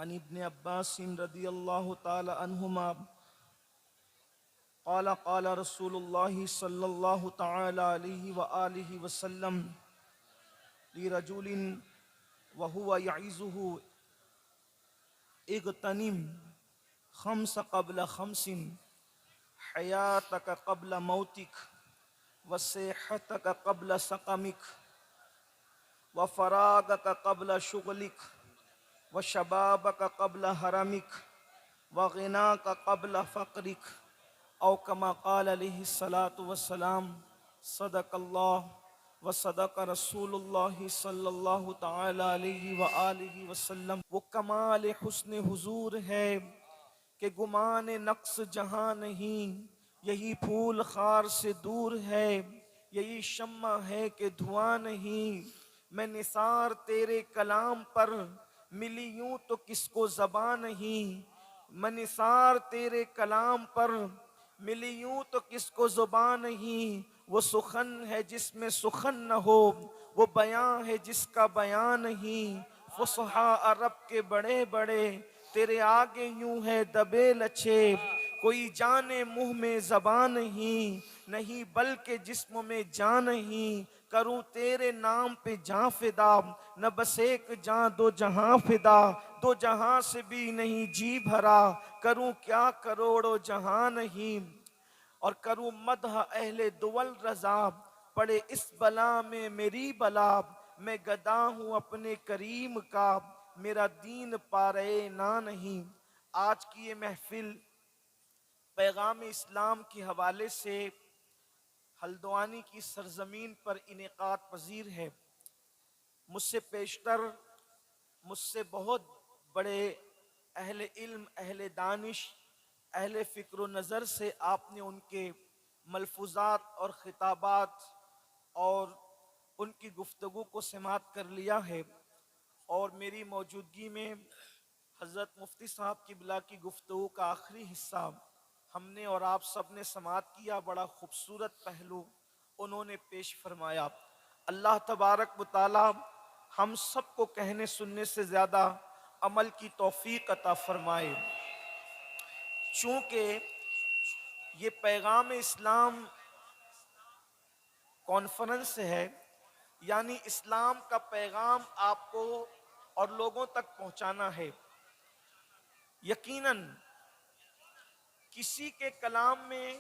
عن ابن عباس رضی اللہ تعالی عنہما قال قال رسول اللہ صلی اللہ تعالی علیہ وآلہ وسلم لرجل وهو يعظه اغتنم خمس قبل خمس حياتك قبل موتك وصحتك قبل سقمك وفراغك قبل شغلك وشبابك قبل حرمك وغناك قبل فقرك او كما قال علیہ الصلاة والسلام صدق اللہ وصدق رسول اللہ صلی اللہ تعالی علیہ وآلہ وسلم۔ وہ کمال حسن حضور ہے کہ گمان نقص جہاں نہیں، یہی پھول خار سے دور ہے، یہی شمع ہے کہ دھواں نہیں۔ میں نثار تیرے کلام پر ملی یوں تو کس کو زباں نہیں، میں نثار تیرے کلام پر ملی یوں تو کس کو زبان نہیں۔ وہ سخن ہے جس میں سخن نہ ہو، وہ بیان ہے جس کا بیان نہیں۔ فصحاء عرب کے بڑے بڑے تیرے آگے یوں ہے دبے لچھے، کوئی جانے منہ میں زبان نہیں بلکہ جسم میں جان نہیں۔ کروں تیرے نام پہ جاں فدا، نہ بس ایک جاں دو جہاں فدا، دو جہاں سے بھی نہیں جی بھرا، کروں کیا کروڑوں جہاں نہیں۔ اور کروں مدح اہل دول رضا، پڑے اس بلا میں میری بلا، میں گدا ہوں اپنے کریم کا، میرا دین پارے نہ نہیں۔ آج کی یہ محفل پیغام اسلام کے حوالے سے ہلدوانی کی سرزمین پر انعقاد پذیر ہے۔ مجھ سے پیشتر، مجھ سے بہت بڑے اہل علم، اہل دانش، اہل فکر و نظر سے آپ نے ان کے ملفوظات اور خطابات اور ان کی گفتگو کو سماعت کر لیا ہے، اور میری موجودگی میں حضرت مفتی صاحب کی بلا کی گفتگو کا آخری حصہ ہم نے اور آپ سب نے سماعت کیا۔ بڑا خوبصورت پہلو انہوں نے پیش فرمایا۔ اللہ تبارک و تعالی ہم سب کو کہنے سننے سے زیادہ عمل کی توفیق عطا فرمائے۔ چونکہ یہ پیغام اسلام کانفرنس ہے، یعنی اسلام کا پیغام آپ کو اور لوگوں تک پہنچانا ہے۔ یقیناً کسی کے کلام میں،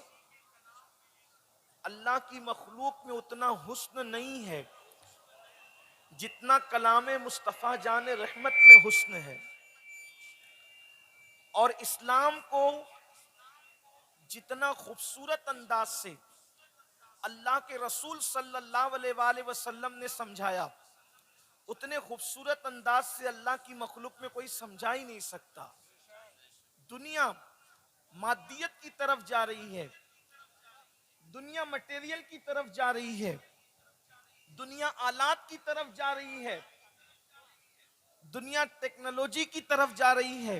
اللہ کی مخلوق میں اتنا حسن نہیں ہے جتنا کلام مصطفیٰ جان رحمت میں حسن ہے، اور اسلام کو جتنا خوبصورت انداز سے اللہ کے رسول صلی اللہ علیہ وآلہ وسلم نے سمجھایا، اتنے خوبصورت انداز سے اللہ کی مخلوق میں کوئی سمجھا ہی نہیں سکتا۔ دنیا مادیت کی طرف جا رہی ہے، دنیا مٹیریل کی طرف جا رہی ہے، دنیا آلات کی طرف جا رہی ہے، دنیا ٹیکنالوجی کی طرف جا رہی ہے،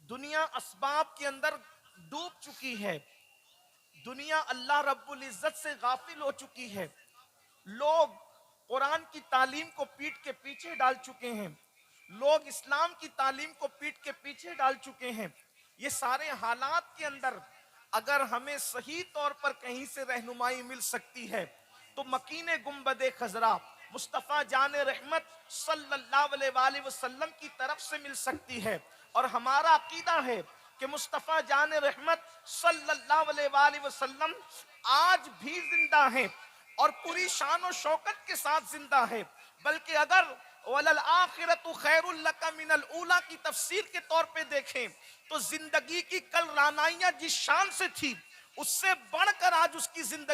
دنیا اسباب کے اندر ڈوب چکی ہے، دنیا اللہ رب العزت سے غافل ہو چکی ہے۔ لوگ قرآن کی تعلیم کو پیٹ کے پیچھے ڈال چکے ہیں، لوگ اسلام کی تعلیم کو پیٹ کے پیچھے ڈال چکے ہیں۔ یہ سارے حالات کے اندر اگر ہمیں صحیح طور پر کہیں سے رہنمائی مل سکتی ہے تو مکین گنبد خضرا مصطفیٰ جان رحمت صلی اللہ علیہ وآلہ وسلم کی طرف سے مل سکتی ہے۔ اور ہمارا عقیدہ ہے کہ مصطفیٰ جان رحمت صلی اللہ علیہ وآلہ وسلم آج بھی زندہ ہیں اور پوری شان و شوکت کے ساتھ زندہ ہے، بلکہ اگر وَلَلْآخِرَةُ خَيْرٌ لَكَ مِنَ الْأُولَى کی تفسیر کے طور پہ دیکھیں تو زندگی کی کل رانائیاں جس شان سے تھی اس سے بڑھ کر آج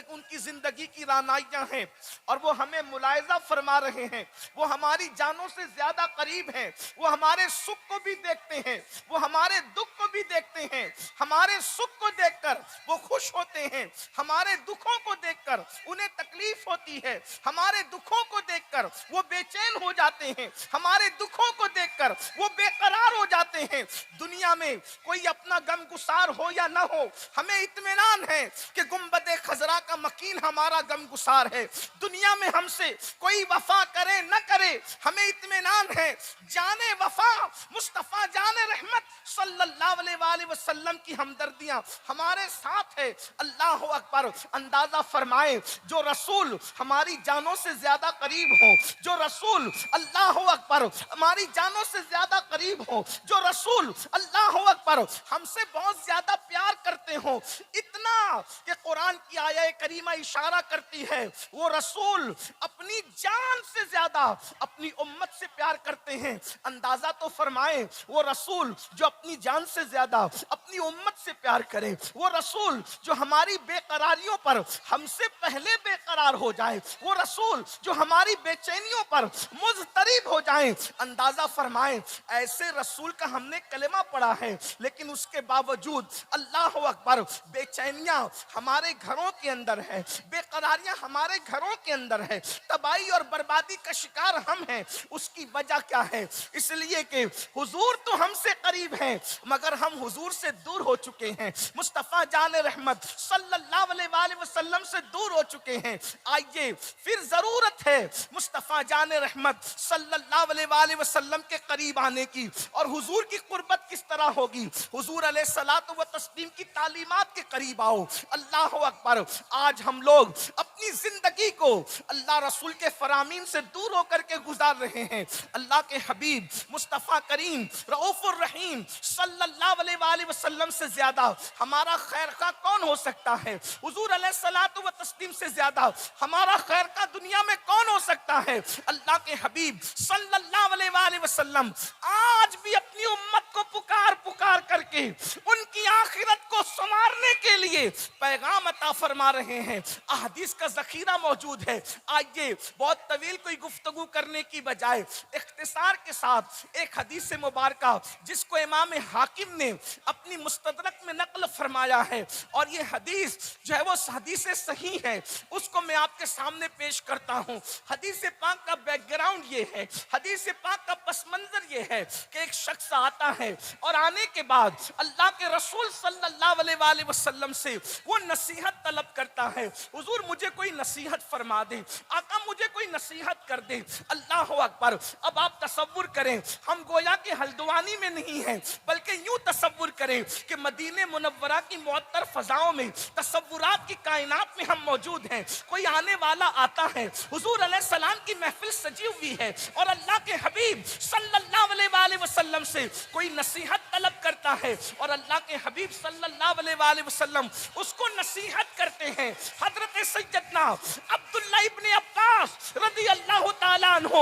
ان کی زندگی کی رانائیاں ہیں، اور وہ ہمیں ملاحظہ فرما رہے ہیں۔ وہ ہماری جانوں سے زیادہ قریب ہیں، وہ ہمارے سکھ کو بھی دیکھتے ہیں، وہ ہمارے دکھ کو بھی دیکھتے ہیں۔ ہمارے سکھ کو دیکھ کر وہ خوش ہوتے ہیں، ہمارے دکھوں کو دیکھ کر انہیں تکلیف ہوتی ہے، ہمارے دکھوں کو دیکھ کر کر وہ بے چین ہو جاتے ہیں، ہمارے دکھوں کو دیکھ کر وہ بے قرار ہو جاتے ہیں۔ دنیا میں کوئی اپنا غم گسار ہو یا نہ ہو، ہمیں اطمینان ہے کہ گنبد خضرا کا مکین ہمارا غم گسار ہے۔ دنیا میں ہم سے کوئی وفا کرے نہ کرے، ہمیں اطمینان ہے جان وفا مصطفیٰ جان رحمت صلی اللہ علیہ وآلہ وسلم کی ہمدردیاں ہمارے ساتھ ہے۔ اللہ اکبر۔ اندازہ فرمائیں، جو رسول ہماری جانوں سے زیادہ قریب ہو، جو رسول اللہ اکبر ہماری جانوں سے زیادہ قریب ہو، جو رسول اللہ اکبر ہم سے بہت زیادہ پیار کرتے ہوں، اتنا کہ قرآن کی آیہ کریمہ اشارہ کرتی ہے وہ رسول اپنی جان سے زیادہ اپنی امت سے پیار کرتے ہیں۔ اندازہ تو فرمائیں، وہ رسول جو اپنی جان سے زیادہ اپنی امت سے پیار کرے، وہ رسول جو ہماری بے قراریوں پر ہم سے پہلے بے قرار ہو جائے، وہ رسول جو ہماری بے چینیوں پر مضطرب ہو جائیں۔ اندازہ فرمائیں، ایسے رسول کا ہم نے کلمہ پڑھا ہے، لیکن اس کے باوجود اللہ اکبر بے چینیاں ہمارے گھروں کے اندر ہے، بے قراریاں ہمارے گھروں کے اندر ہے، تباہی اور بربادی کا شکار ہم ہیں۔ اس کی وجہ کیا ہے؟ اس لیے کہ حضور تو ہم سے قریب ہیں مگر ہم حضور سے دور ہو چکے ہیں، مصطفیٰ جان رحمت صلی اللہ علیہ وآلہ وسلم سے دور ہو چکے ہیں۔ آئیے پھر ضرورت ہے مصطفیٰ جان رحمت صلی اللہ علیہ وآلہ وسلم کے قریب آنے کی۔ اور حضور کی قربت کس طرح ہوگی؟ حضور علیہ الصلوۃ والتسلیم کی تعلیمات کے قریب آؤ۔ اللہ اکبر۔ آج ہم لوگ اپنی زندگی کو اللہ رسول کے فرامین سے دور ہو کر کے گزار رہے ہیں۔ اللہ کے حبیب مصطفیٰ کریم رؤوف الرحیم صلی اللہ علیہ وآلہ وسلم سے زیادہ ہمارا خیر خواہ کون ہو سکتا ہے؟ حضور علیہ الصلوۃ والتسلیم سے زیادہ ہمارا خیر خواہ دنیا میں کون ہو سکتا ہے؟ اللہ کے حبیب صلی اللہ علیہ وآلہ وسلم آج بھی اپنی امت کو پکار پکار کر کے ان کی آخرت کو سنوارنے کے لیے پیغام عطا فرما رہے ہیں۔ احادیث کا ذخیرہ موجود ہے۔ آئیے بہت طویل کوئی گفتگو کرنے کی بجائے اختصار کے ساتھ ایک حدیث مبارکہ جس کو امام حاکم نے اپنی مستدرک میں نقل فرمایا ہے، اور یہ حدیث جو ہے وہ حدیث صحیح ہے، اس کو میں آپ کے سامنے پیش کرتا ہوں۔ حدیث پاک کا بیک گراؤنڈ یہ ہے، حدیث پاک کا پس منظر یہ ہے کہ ایک شخص آتا ہے اور آنے کے بعد اللہ کے رسول صلی اللہ علیہ وآلہ وسلم سے وہ نصیحت طلب کرتا ہے، حضور مجھے کوئی نصیحت فرما دیں، آقا مجھے کوئی نصیحت کر دیں۔ اللہ اکبر۔ اب آپ تصور کریں، ہم گویا کہ ہلدوانی میں نہیں ہیں بلکہ یوں تصور کریں کہ مدینہ منورہ کی معطر فضاؤں میں، تصورات کی کائنات میں ہم موجود ہیں۔ کوئی آنے والا آتا ہے، حضور علیہ السلام کی محفل سجی ہوئی ہے اور اللہ کے حبیب صلی اللہ علیہ وآلہ وسلم سے کوئی نصیحت طلب کرتا ہے، اور اللہ کے حبیب صلی اللہ علیہ وآلہ وسلم اس کو نصیحت کرتے ہیں۔ حضرت سیدنا عبداللہ ابن عباس رضی اللہ تعالیٰ عنہ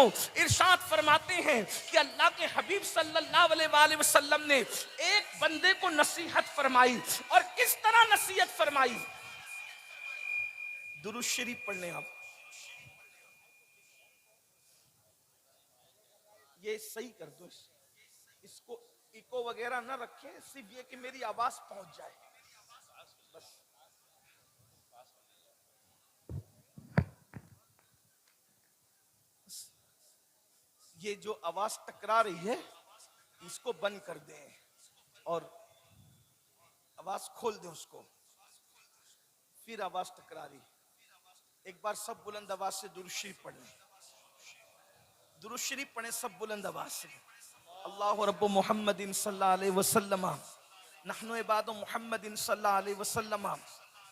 ارشاد فرماتے ہیں کہ اللہ کے حبیب صلی اللہ علیہ وآلہ وسلم نے ایک بندے کو نصیحت فرمائی، اور کس طرح نصیحت فرمائی؟ درود شریف پڑھنے آپ یہ صحیح کر دو، اس کو ایکو وغیرہ نہ رکھیں، صرف یہ کہ میری آواز پہنچ جائے بس۔ یہ جو آواز ٹکرا رہی ہے اس کو بند کر دیں اور آواز کھول دیں اس کو، پھر آواز ٹکرا رہی۔ ایک بار سب بلند آواز سے درود شریف پڑھیں، درود شریف پڑھیں سب بلند آواز سے۔ اللہ رب محمد صلی اللہ علیہ وسلم نحن عباد محمد صلی اللہ علیہ وسلم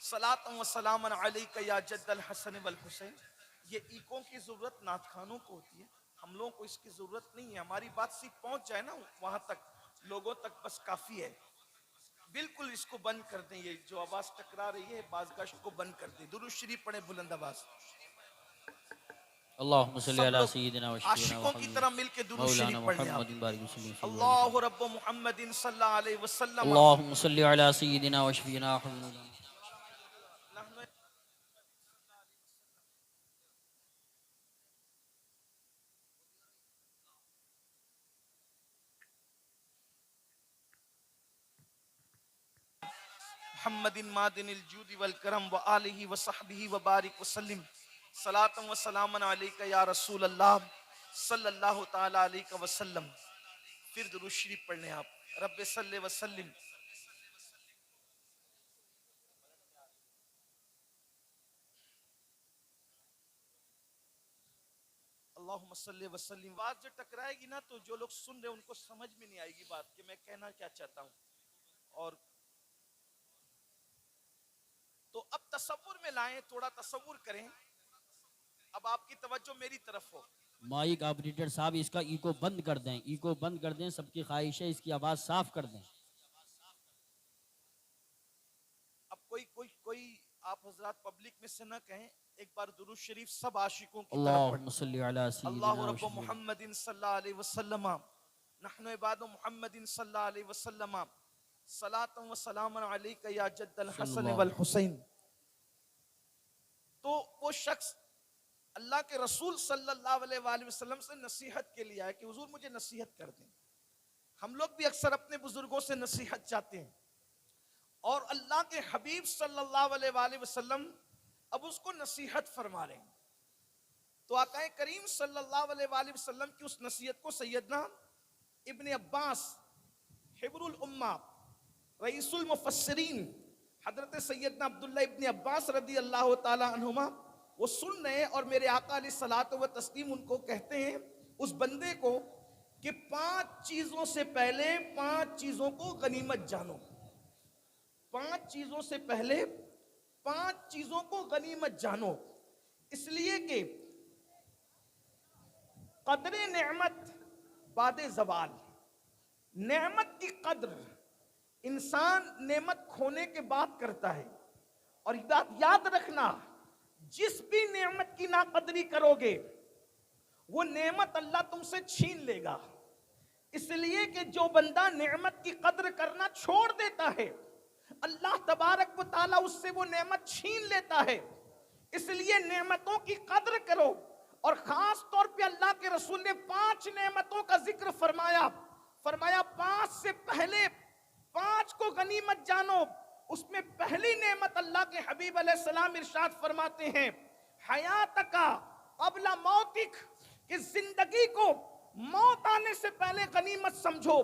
صلاۃ و سلام علیک یا جد الحسن والحسین۔ یہ ایکوں کی ضرورت نعت خوانوں کو ہوتی ہے، ہم لوگوں کو اس کی ضرورت نہیں ہے۔ ہماری بات صرف پہنچ جائے نا وہاں تک، لوگوں تک بس کافی ہے۔ بالکل اس کو بند کر دیں، یہ جو آواز ٹکرا رہی ہے بازگشت کو بند کر دیں۔ درود شریف پڑھیں بلند آواز۔ اللہم صلی سب علی لوگ سیدنا و شفیعنا عاشقوں کی محمد طرح مل کے درود مولانا شریف پڑھیں محمد آپ۔ بارک وسلم صلی اللہ علیہ اللہ وسلم۔ رب محمد صلی اللہ علیہ وسلم اللہم صلی علی سیدنا و شفیعنا محمد۔ محمد مادن الجود والکرم وآلہ وصحبہ وبارک وسلم۔ صلاۃ و سلام علیک یا رسول اللہ صلی اللہ تعالی علیہ وسلم. پھر درود شریف پڑھنے آپ. رب صلی وسلم. اللہم صلی وسلم. بات جو ٹکرائے گی نا تو جو لوگ سن رہے ہیں ان کو سمجھ میں نہیں آئے گی بات کہ میں کہنا کیا چاہتا ہوں. اور تو اب تصور میں لائیں, تھوڑا تصور کریں. اب آپ کی توجہ میری طرف ہو. مائک آپریٹر صاحب اس کا ایکو بند کر دیں, ایکو بند کر دیں, سب کی خواہش ہے اس کی آواز صاف کر دیں. اب کوئی آپ حضرات پبلک میں سے نہ کہیں, ایک بار درود شریف سب عاشقوں کی طرف اللہم پڑھیں. صلی علی اللہ سیدنا رب و محمد صلی اللہ علیہ وسلم نحن عباد محمد صلی اللہ علیہ وسلم صلاۃ و سلام علیک یا جد الحسن والحسین. تو وہ شخص اللہ کے رسول صلی اللہ علیہ وآلہ وسلم سے نصیحت کے لیے آئے کہ حضور مجھے نصیحت کر دیں. ہم لوگ بھی اکثر اپنے بزرگوں سے نصیحت چاہتے ہیں, اور اللہ کے حبیب صلی اللہ علیہ وآلہ وسلم اب اس کو نصیحت فرما رہے ہیں. تو آقا کریم صلی اللہ علیہ وآلہ وسلم کی اس نصیحت کو سیدنا ابن عباس حبر الامہ رئیس المفسرین حضرت سیدنا عبداللہ ابن عباس رضی اللہ تعالی عنہما وہ سن رہے ہیں, اور میرے آقا علیہ الصلوۃ والتسلیم ان کو کہتے ہیں اس بندے کو کہ 5 چیزوں سے پہلے 5 چیزوں کو غنیمت جانو. 5 چیزوں سے پہلے 5 چیزوں کو غنیمت جانو, اس لیے کہ قدر نعمت بعد زوال. نعمت کی قدر انسان نعمت کھونے کے بعد کرتا ہے, اور یاد رکھنا جس بھی نعمت کی ناقدری کرو گے وہ نعمت اللہ تم سے چھین لے گا. اس لیے کہ جو بندہ نعمت کی قدر کرنا چھوڑ دیتا ہے اللہ تبارک و تعالیٰ اس سے وہ نعمت چھین لیتا ہے. اس لیے نعمتوں کی قدر کرو, اور خاص طور پہ اللہ کے رسول نے 5 نعمتوں کا ذکر فرمایا. 5 سے پہلے 5 کو غنیمت جانو. اس میں پہلی نعمت اللہ کے حبیب علیہ السلام ارشاد فرماتے ہیں حیاتک قبل موتک, کہ زندگی کو موت آنے سے پہلے غنیمت سمجھو.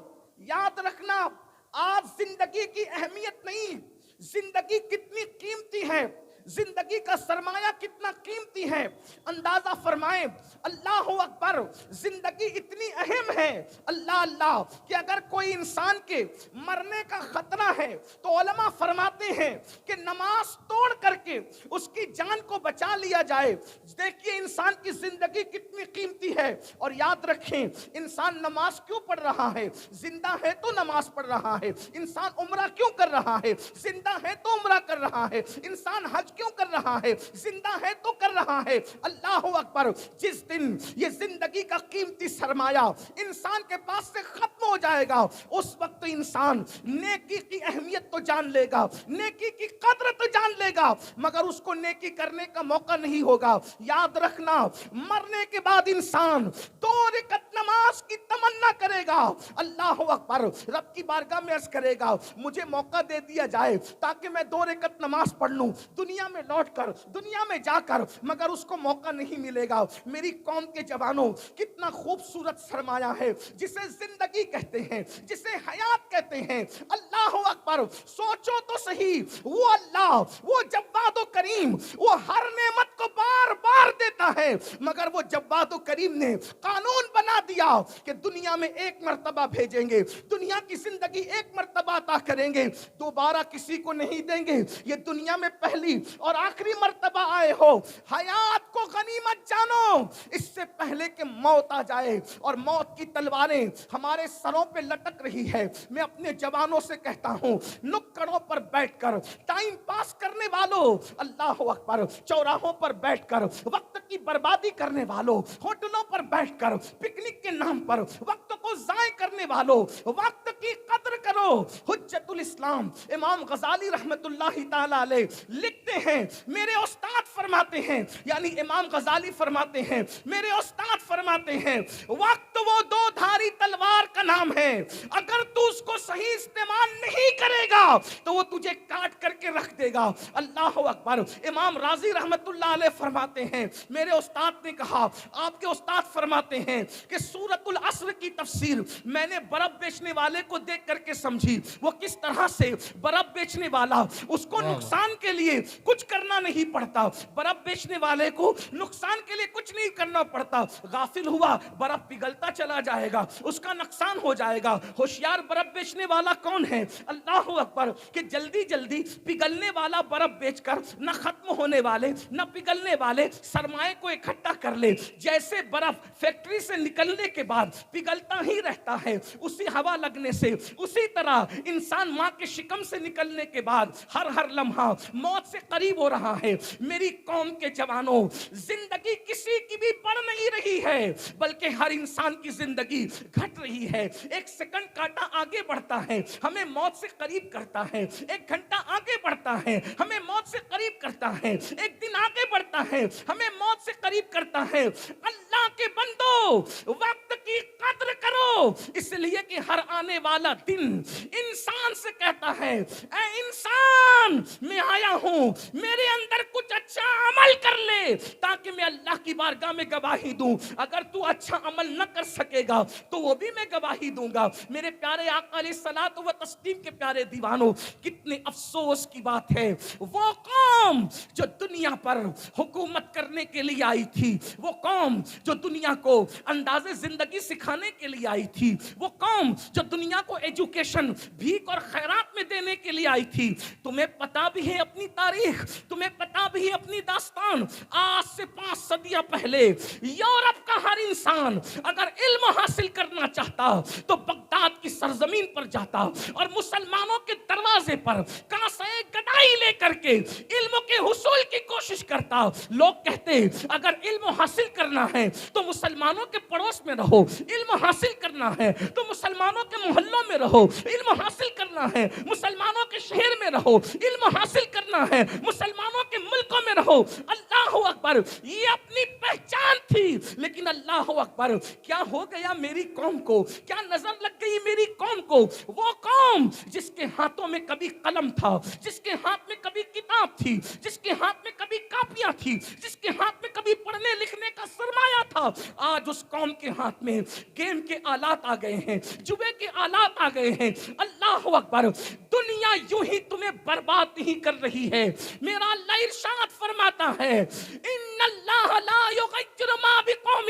یاد رکھنا آج زندگی کی اہمیت نہیں, زندگی کتنی قیمتی ہے, زندگی کا سرمایہ کتنا قیمتی ہے. اندازہ فرمائیں, اللہ اکبر, زندگی اتنی اہم ہے اللہ اللہ کہ اگر کوئی انسان کے مرنے کا خطرہ ہے تو علماء فرماتے ہیں کہ نماز توڑ کر کے اس کی جان کو بچا لیا جائے. دیکھیے انسان کی زندگی کتنی قیمتی ہے. اور یاد رکھیں انسان نماز کیوں پڑھ رہا ہے؟ زندہ ہے تو نماز پڑھ رہا ہے. انسان عمرہ کیوں کر رہا ہے؟ زندہ ہے تو عمرہ کر رہا ہے. انسان حج کیوں کر رہا ہے؟ زندہ ہے تو کر رہا ہے. اللہ اکبر, جس دن یہ زندگی کا قیمتی سرمایہ انسان کے پاس سے ختم ہو جائے گا اس وقت انسان نیکی کی اہمیت تو جان لے گا, نیکی کی قدر تو جان لے گا, مگر اس کو نیکی کرنے کا موقع نہیں ہوگا. یاد رکھنا مرنے کے بعد انسان 2 رکعت نماز کی تمنا کرے گا. اللہ اکبر, رب کی بارگاہ میں عرض کرے گا مجھے موقع دے دیا جائے تاکہ میں 2 رکعت نماز پڑھ لوں دنیا میں لوٹ کر, دنیا میں جا کر, مگر اس کو موقع نہیں ملے گا. میری قوم کے جوانوں, کتنا خوبصورت سرمایہ ہے جسے زندگی کہتے ہیں, جسے حیات کہتے ہیں. اللہ اکبر, سوچو تو صحیح, وہ اللہ, وہ جواد و کریم, وہ ہر نعمت کو بار بار دیتا ہے, مگر وہ جواد و کریم نے قانون بنا دیا کہ دنیا میں 1 مرتبہ بھیجیں گے, دنیا کی زندگی 1 مرتبہ عطا کریں گے, دوبارہ کسی کو نہیں دیں گے. یہ دنیا میں پہلی اور آخری مرتبہ آئے ہو, حیات کو غنیمت جانو اس سے پہلے کہ موت آ جائے اور موت کی تلواریں ہمارے سروں پہ لٹک رہی ہے. میں اپنے جوانوں سے کہتا ہوں, نکڑوں پر بیٹھ کر ٹائم پاس کرنے والوں, اللہ اکبر, چوراہوں پر بیٹھ کر وقت کی بربادی کرنے والوں, ہوٹلوں پر بیٹھ کر پکنک کے نام پر وقت کو کو ضائع کرنے والوں، وقت کی قدر کرو۔ حجت الاسلام امام غزالی رحمت اللہ تعالی علیہ لکھتے ہیں، میرے استاد فرماتے ہیں، یعنی امام غزالی فرماتے ہیں، میرے استاد فرماتے ہیں، وقت وہ دو دھاری تلوار کا نام ہے، اگر تو اس کو صحیح استعمال نہیں کرے گا تو وہ تجھے کاٹ کر کے رکھ دے گا۔ اللہ اکبر۔ امام راضی رحمت اللہ علیہ فرماتے ہیں، میرے استاد نے کہا، آپ کے استاد فرماتے ہیں کہ سورۃ العصر کی تفسیر میں نے برف بیچنے والے کو دیکھ کر کے سمجھی، وہ کس طرح سے برف بیچنے والا، اس کو نقصان کے لیے کچھ کرنا نہیں پڑتا، برف بیچنے والے کو نقصان کے لیے کچھ نہیں کرنا پڑتا، غافل ہوا برف پگھلتا چلا جائے گا، اس کا نقصان ہو جائے گا۔ ہوشیار برف بیچنے والا کون ہے؟ اللہ اکبر، کہ جلدی جلدی پگھلنے والا برف بیچ کر نہ ختم ہونے والے نہ پگھلنے والے سرمائے کو اکٹھا کر لے۔ جیسے برف فیکٹری سے نکلنے کے بعد پگھلتا ہی رہتا ہے اسی ہوا لگنے سے، اسی طرح انسان ماں کے شکم سے نکلنے کے بعد ہر لمحہ موت سے قریب ہو رہا ہے۔ میری قوم کے جوانوں، زندگی کسی کی بھی بڑھ نہیں رہی ہے، بلکہ ہر انسان کی زندگی گھٹ رہی ہے۔ ایک سیکنڈ کاٹا آگے بڑھتا ہے ہمیں موت سے قریب کرتا ہے، ایک گھنٹہ آگے بڑھتا ہے ہمیں موت سے قریب کرتا ہے، ایک دن آگے بڑھتا ہے ہمیں موت سے قریب کرتا ہے۔ اللہ کے بندو، وقت کی قدر کرو، اس لیے کہ ہر آنے والا دن انسان سے کہتا ہے، اے انسان میں آیا ہوں، میرے اندر کچھ اچھا عمل کر لے تاکہ میں اللہ کی بارگاہ میں گواہی دوں۔ اگر تو اچھا عمل نہ کر سکے گا تو وہ بھی میں گواہی دوں گا۔ میرے پیارے آقا علیہ الصلوۃ والتسلیم کے پیارے دیوانوں، کتنے افسوس کی بات ہے، وہ قوم جو دنیا پر حکومت کرنے کے لیے آئی تھی، وہ قوم جو دنیا کو انداز زندگی سکھانے کے لیے آئی تھی، وہ قوم جو دنیا کو ایجوکیشن بھیک اور خیرات میں دینے کے لیے آئی تھی، تمہیں پتا بھی ہے اپنی تاریخ، تمہیں پتا بھی ہے اپنی داستان۔ آج سے 5 صدیاں پہلے یورپ کا ہر انسان اگر علم حاصل کرنا چاہتا تو بغداد کی سرزمین پر جاتا اور مسلمانوں کے دروازے پر کاسے گدائی لے کر کے علم کے حصول کی کوشش کرتا۔ لوگ کہتے اگر علم حاصل کرنا ہے تو مسلمانوں کے پڑوس میں رہو، علم حاصل کرنا ہے تو مسلمانوں کے محلوں میں رہو، علم حاصل کرنا ہے مسلمانوں کے شہر میں رہو، علم حاصل کرنا ہے مسلمانوں کے ملکوں میں رہو۔ اللہ اکبر، یہ اپنی پہچان تھی، لیکن اللہ اکبر، کیا ہو گیا میری قوم کو، کیا نظر لگ گئی میری قوم کو؟ وہ قوم جس کے ہاتھوں میں کبھی قلم تھا، جس کے ہاتھ میں کبھی کتاب تھی، جس کے ہاتھ میں کبھی کاپیاں تھی، جس کے ہاتھ میں کبھی پڑھنے لکھنے کا سرمایہ تھا، آج اس قوم کے ہاتھ میں گیم کے آلات آ گئے ہیں، جوے کے آلات آ گئے ہیں۔ اللہ اکبر، دنیا یوں ہی تمہیں برباد نہیں کر رہی ہے۔ میرا اللہ ارشاد فرماتا ہے، ان اللہ لا یغیر ما بقوم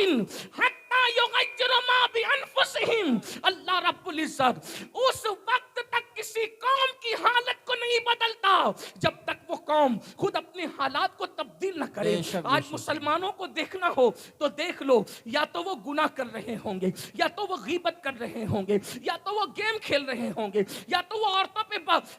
حتی یغیر ما بانفسہم۔ اللہ رب العزت اس وقت تک کسی قوم کی حالت کو نہیں بدلتا جب تک وہ قوم خود اپنے حالات کو تبدیل نہ کرے۔ بے شک، بے آج شک۔ مسلمانوں کو دیکھنا ہو تو دیکھ لو، یا تو وہ گناہ کر رہے ہوں گے، یا تو وہ غیبت کر رہے ہوں گے، یا تو وہ گیم کھیل رہے ہوں گے، یا تو وہ عورتوں پہ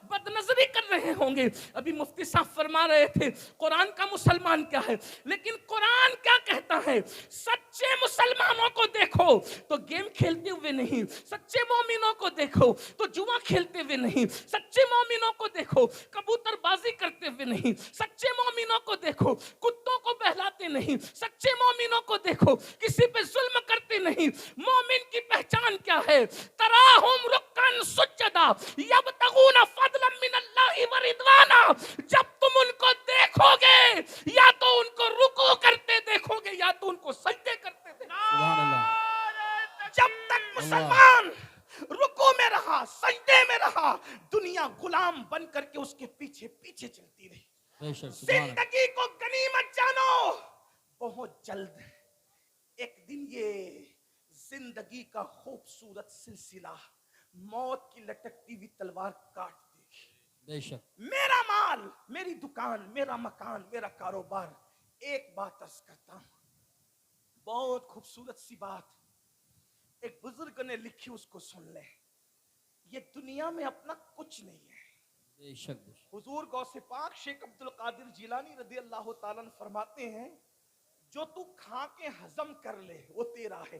بد نظری کر رہے ہوں گے۔ ابھی مفتی صاحب فرما رہے تھے قرآن کا مسلمان کیا ہے، لیکن قرآن کیا کہتا ہے؟ سچے مسلمانوں کو دیکھو تو گیم کھیلتے ہوئے نہیں، سچے مومنوں کو دیکھو تو جوا کھیلتے ہوئے نہیں، سچے مومنوں کو دیکھو کبوتر بازی کرتے ہوئے نہیں، سچے مومنوں کو دیکھو کتوں کو بہلاتے نہیں، سچے مومنوں کو دیکھو کسی پہ ظلم کرتے نہیں۔ مومن کی پہچان کیا ہے؟ تراہم رکعن سجدا یبتغون فضلا من اللہ ورضوانا۔ جب تم ان کو دیکھو گے یا تو ان کو رکوع کرتے دیکھو گے یا تو ان کو سجدے کرتے دیکھو گے۔ سبحان اللہ، جب تک اللہ، مسلمان رکوع میں رہا، سجدے میں رہا، دنیا غلام بن کر کے اس کے پیچھے پیچھے چلتی رہی۔ بے شک، سبحان اللہ۔ زندگی کو غنیمت جانو، بہت جلد ایک دن یہ زندگی کا خوبصورت سلسلہ موت کی لٹکتی ہوئی تلوار کاٹ دے گی۔ بے شک، میرا مال، میری دکان، میرا مکان، میرا کاروبار۔ ایک بات عرض کرتا ہوں، بہت خوبصورت سی بات ایک بزرگ نے لکھی، اس کو سن لیں۔ یہ دنیا میں اپنا کچھ نہیں ہے۔ بے شک، بے شک۔ حضور غوث پاک شیخ عبد القادر جیلانی رضی اللہ تعالیٰ عنہ فرماتے ہیں، جو تو کھا کے ہضم کر لے وہ تیرا ہے،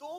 2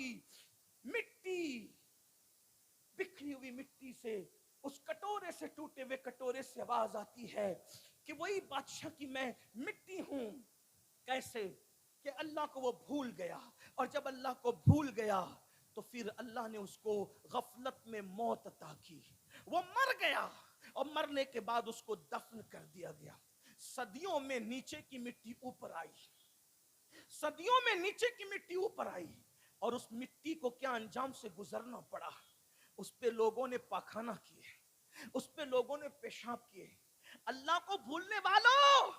کی مٹی بکھری ہوئی مٹی سے اس کٹورے سے ٹوٹے ہوئے کٹورے سے آواز آتی ہے کہ وہی بادشاہ کی میں مٹی ہوں. کیسے کہ اللہ کو وہ بھول گیا, اور جب اللہ کو بھول گیا تو پھر اللہ نے اس کو غفلت میں موت عطا کی, وہ مر گیا, اور مرنے کے بعد اس کو دفن کر دیا گیا. صدیوں میں نیچے کی مٹی اوپر آئی, صدیوں میں نیچے کی مٹی اوپر آئی, اور اس مٹی کو کیا انجام سے گزرنا پڑا. اس پہ لوگوں نے پاخانہ کیے, اس پہ لوگوں نے پیشاب کیے. اللہ کو بھولنے والوں,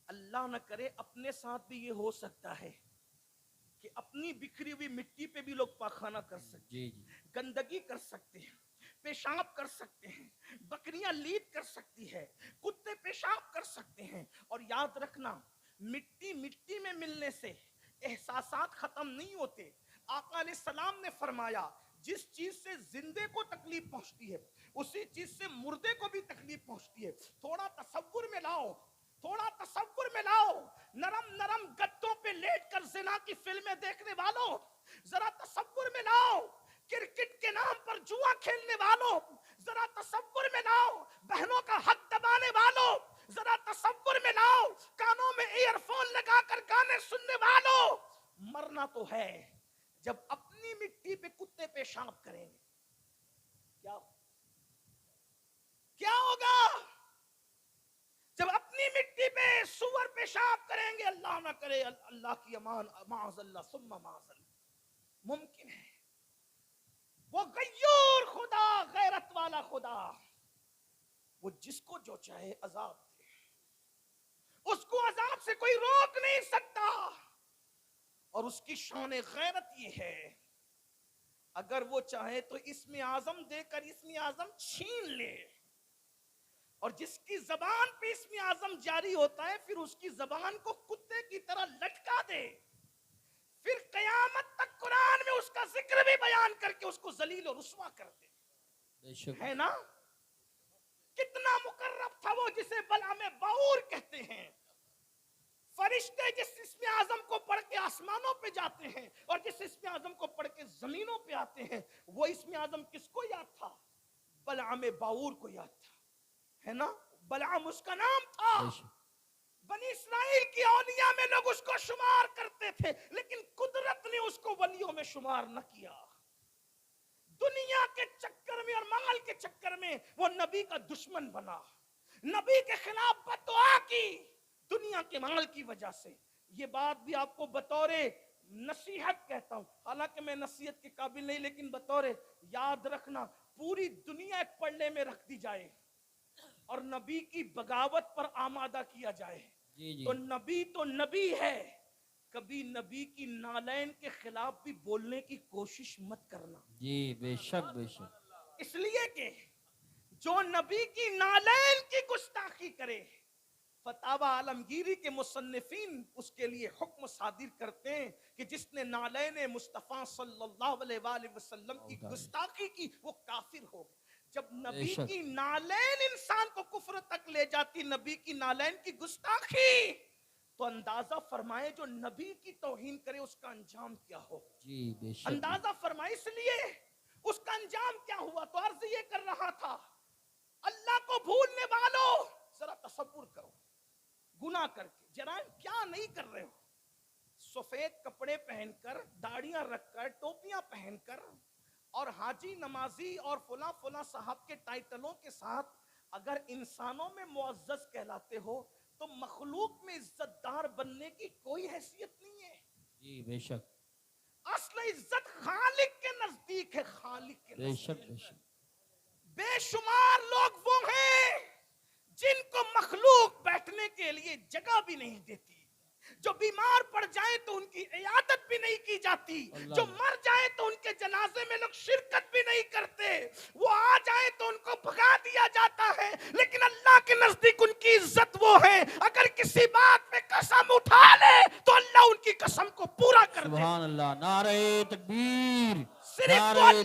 اللہ نہ کرے اپنے ساتھ بھی یہ ہو سکتا ہے کہ اپنی بکھری ہوئی مٹی پہ بھی لوگ پاخانہ کر سکتے ہیں, گندگی کر سکتے ہیں, پیشاب کر سکتے ہیں, بکریاں لیٹ کر سکتی ہے, کتے پیشاب کر سکتے ہیں. اور یاد رکھنا, مٹی مٹی میں ملنے سے احساسات ختم نہیں ہوتے. آقا علیہ السلام نے فرمایا جس چیز سے زندے کو تکلیف پہنچتی ہے اسی چیز سے مردے کو بھی تکلیف پہنچتی ہے. تھوڑا تصور میں لاؤ, تھوڑا تصور میں لاؤ, نرم نرم گدوں پہ لیٹ کر زنا کی فلمیں دیکھنے والوں, ذرا تصور میں لاؤ کرکٹ کے نام پر جوا کھیلنے والوں, ذرا تصور میں لاؤ بہنوں کا حق دبانے والوں, ذرا تصور میں لاؤ کانوں میں ایئر فون لگا کر گانے سننے والوں. مرنا تو ہے, جب اپنی مٹی پہ کتے پیشاب کریں گے کیا ہوگا؟ جب اپنی مٹی پہ سور پیشاب کریں گے, اللہ نہ کرے, اللہ کی امان, معاذ اللہ ثم معاذ اللہ, ممکن ہے وہ غیور خدا, غیرت والا خدا, وہ جس کو جو چاہے عذاب دے, اس کو عذاب سے کوئی روک نہیں سکتا. اور اس کی شان غیرت یہ ہے اگر وہ چاہے تو اسم اعظم دے کر اسم اعظم چھین لے, اور جس کی زبان پہ اسم اعظم جاری ہوتا ہے پھر اس کی زبان کو کتے کی طرح لٹکا دے, پھر قیامت تک قرآن میں اس کا ذکر بھی بیان کر کے اس کو ذلیل و رسوا کر دے. ہے نا, کتنا مقرب تھا وہ جسے بلعم باور کہتے ہیں. فرشتے جس اسم اعظم کو پڑھ کے آسمانوں پہ جاتے ہیں اور جس اسم اعظم کو پڑھ کے زمینوں پہ آتے ہیں, وہ اسم اعظم کس کو یاد تھا؟ بلعم باور کو یاد تھا, ہے نا, بلعم اس کا نام تھا. بنی اسرائیل کی اولیاء میں لوگ اس کو شمار کرتے تھے, لیکن قدرت نے اس کو ولیوں میں شمار نہ کیا. دنیا کے چکر میں اور مال کے چکر میں وہ نبی کا دشمن بنا, نبی کے خلاف بددعا کی دنیا کے مال کی وجہ سے. یہ بات بھی آپ کو بطور نصیحت کہتا ہوں, حالانکہ میں نصیحت کے قابل نہیں, لیکن بطور یاد رکھنا, پوری دنیا ایک پلڑے میں رکھ دی جائے اور نبی کی بغاوت پر آمادہ کیا جائے تو نبی ہے. کبھی نبی کی نالین کے خلاف بھی بولنے کی کوشش مت کرنا. جی بے شک بے شک, اس لیے کہ جو نبی کی نالین کی گستاخی کرے, فتاوی عالمگیری کے مصنفین اس کے لیے حکم صادر کرتے ہیں کہ جس نے نالین مصطفیٰ صلی اللہ علیہ وآلہ وسلم کی گستاخی کی وہ کافر ہو گیا. جب نبی کی نالین انسان کو کفر تک لے جاتی, نبی کی نالین کی گستاخی, تو اندازہ فرمائے جو نبی کی توہین کرے اس کا انجام کیا ہو. جی بے شک, اندازہ فرمائے. اس لیے اس کا انجام کیا ہوا. تو عرض یہ کر رہا تھا, اللہ کو بھولنے والوں ذرا تصور کرو, گناہ کر کے جرائم کیا نہیں کر رہے ہو, سفید کپڑے پہن کر, داڑیاں رکھ کر, ٹوپیاں پہن کر, اور حاجی نمازی اور فلاں فلاں صاحب کے ٹائٹلوں کے ساتھ اگر انسانوں میں معزز کہلاتے ہو تو مخلوق میں عزت دار بننے کی کوئی حیثیت نہیں ہے. جی بے شک, اصل عزت خالق کے نزدیک ہے, خالق کے بے شک بے شک. بے شمار لوگ وہ ہیں جن کو مخلوق بیٹھنے کے لیے جگہ بھی نہیں دیتی, جو بیمار پڑ جائیں تو ان کی عیادت بھی نہیں کی جاتی, جو مر جائیں تو ان کے جنازے میں لوگ شرکت بھی نہیں کرتے, وہ آ جائیں تو ان کو بھگا دیا جاتا ہے. لیکن اللہ کے نزدیک ان کی عزت وہ ہے, اگر کسی بات پہ قسم اٹھا لے تو اللہ ان کی قسم کو پورا کر دے. سبحان اللہ, نعرہ تکبیر, صرف نعرہ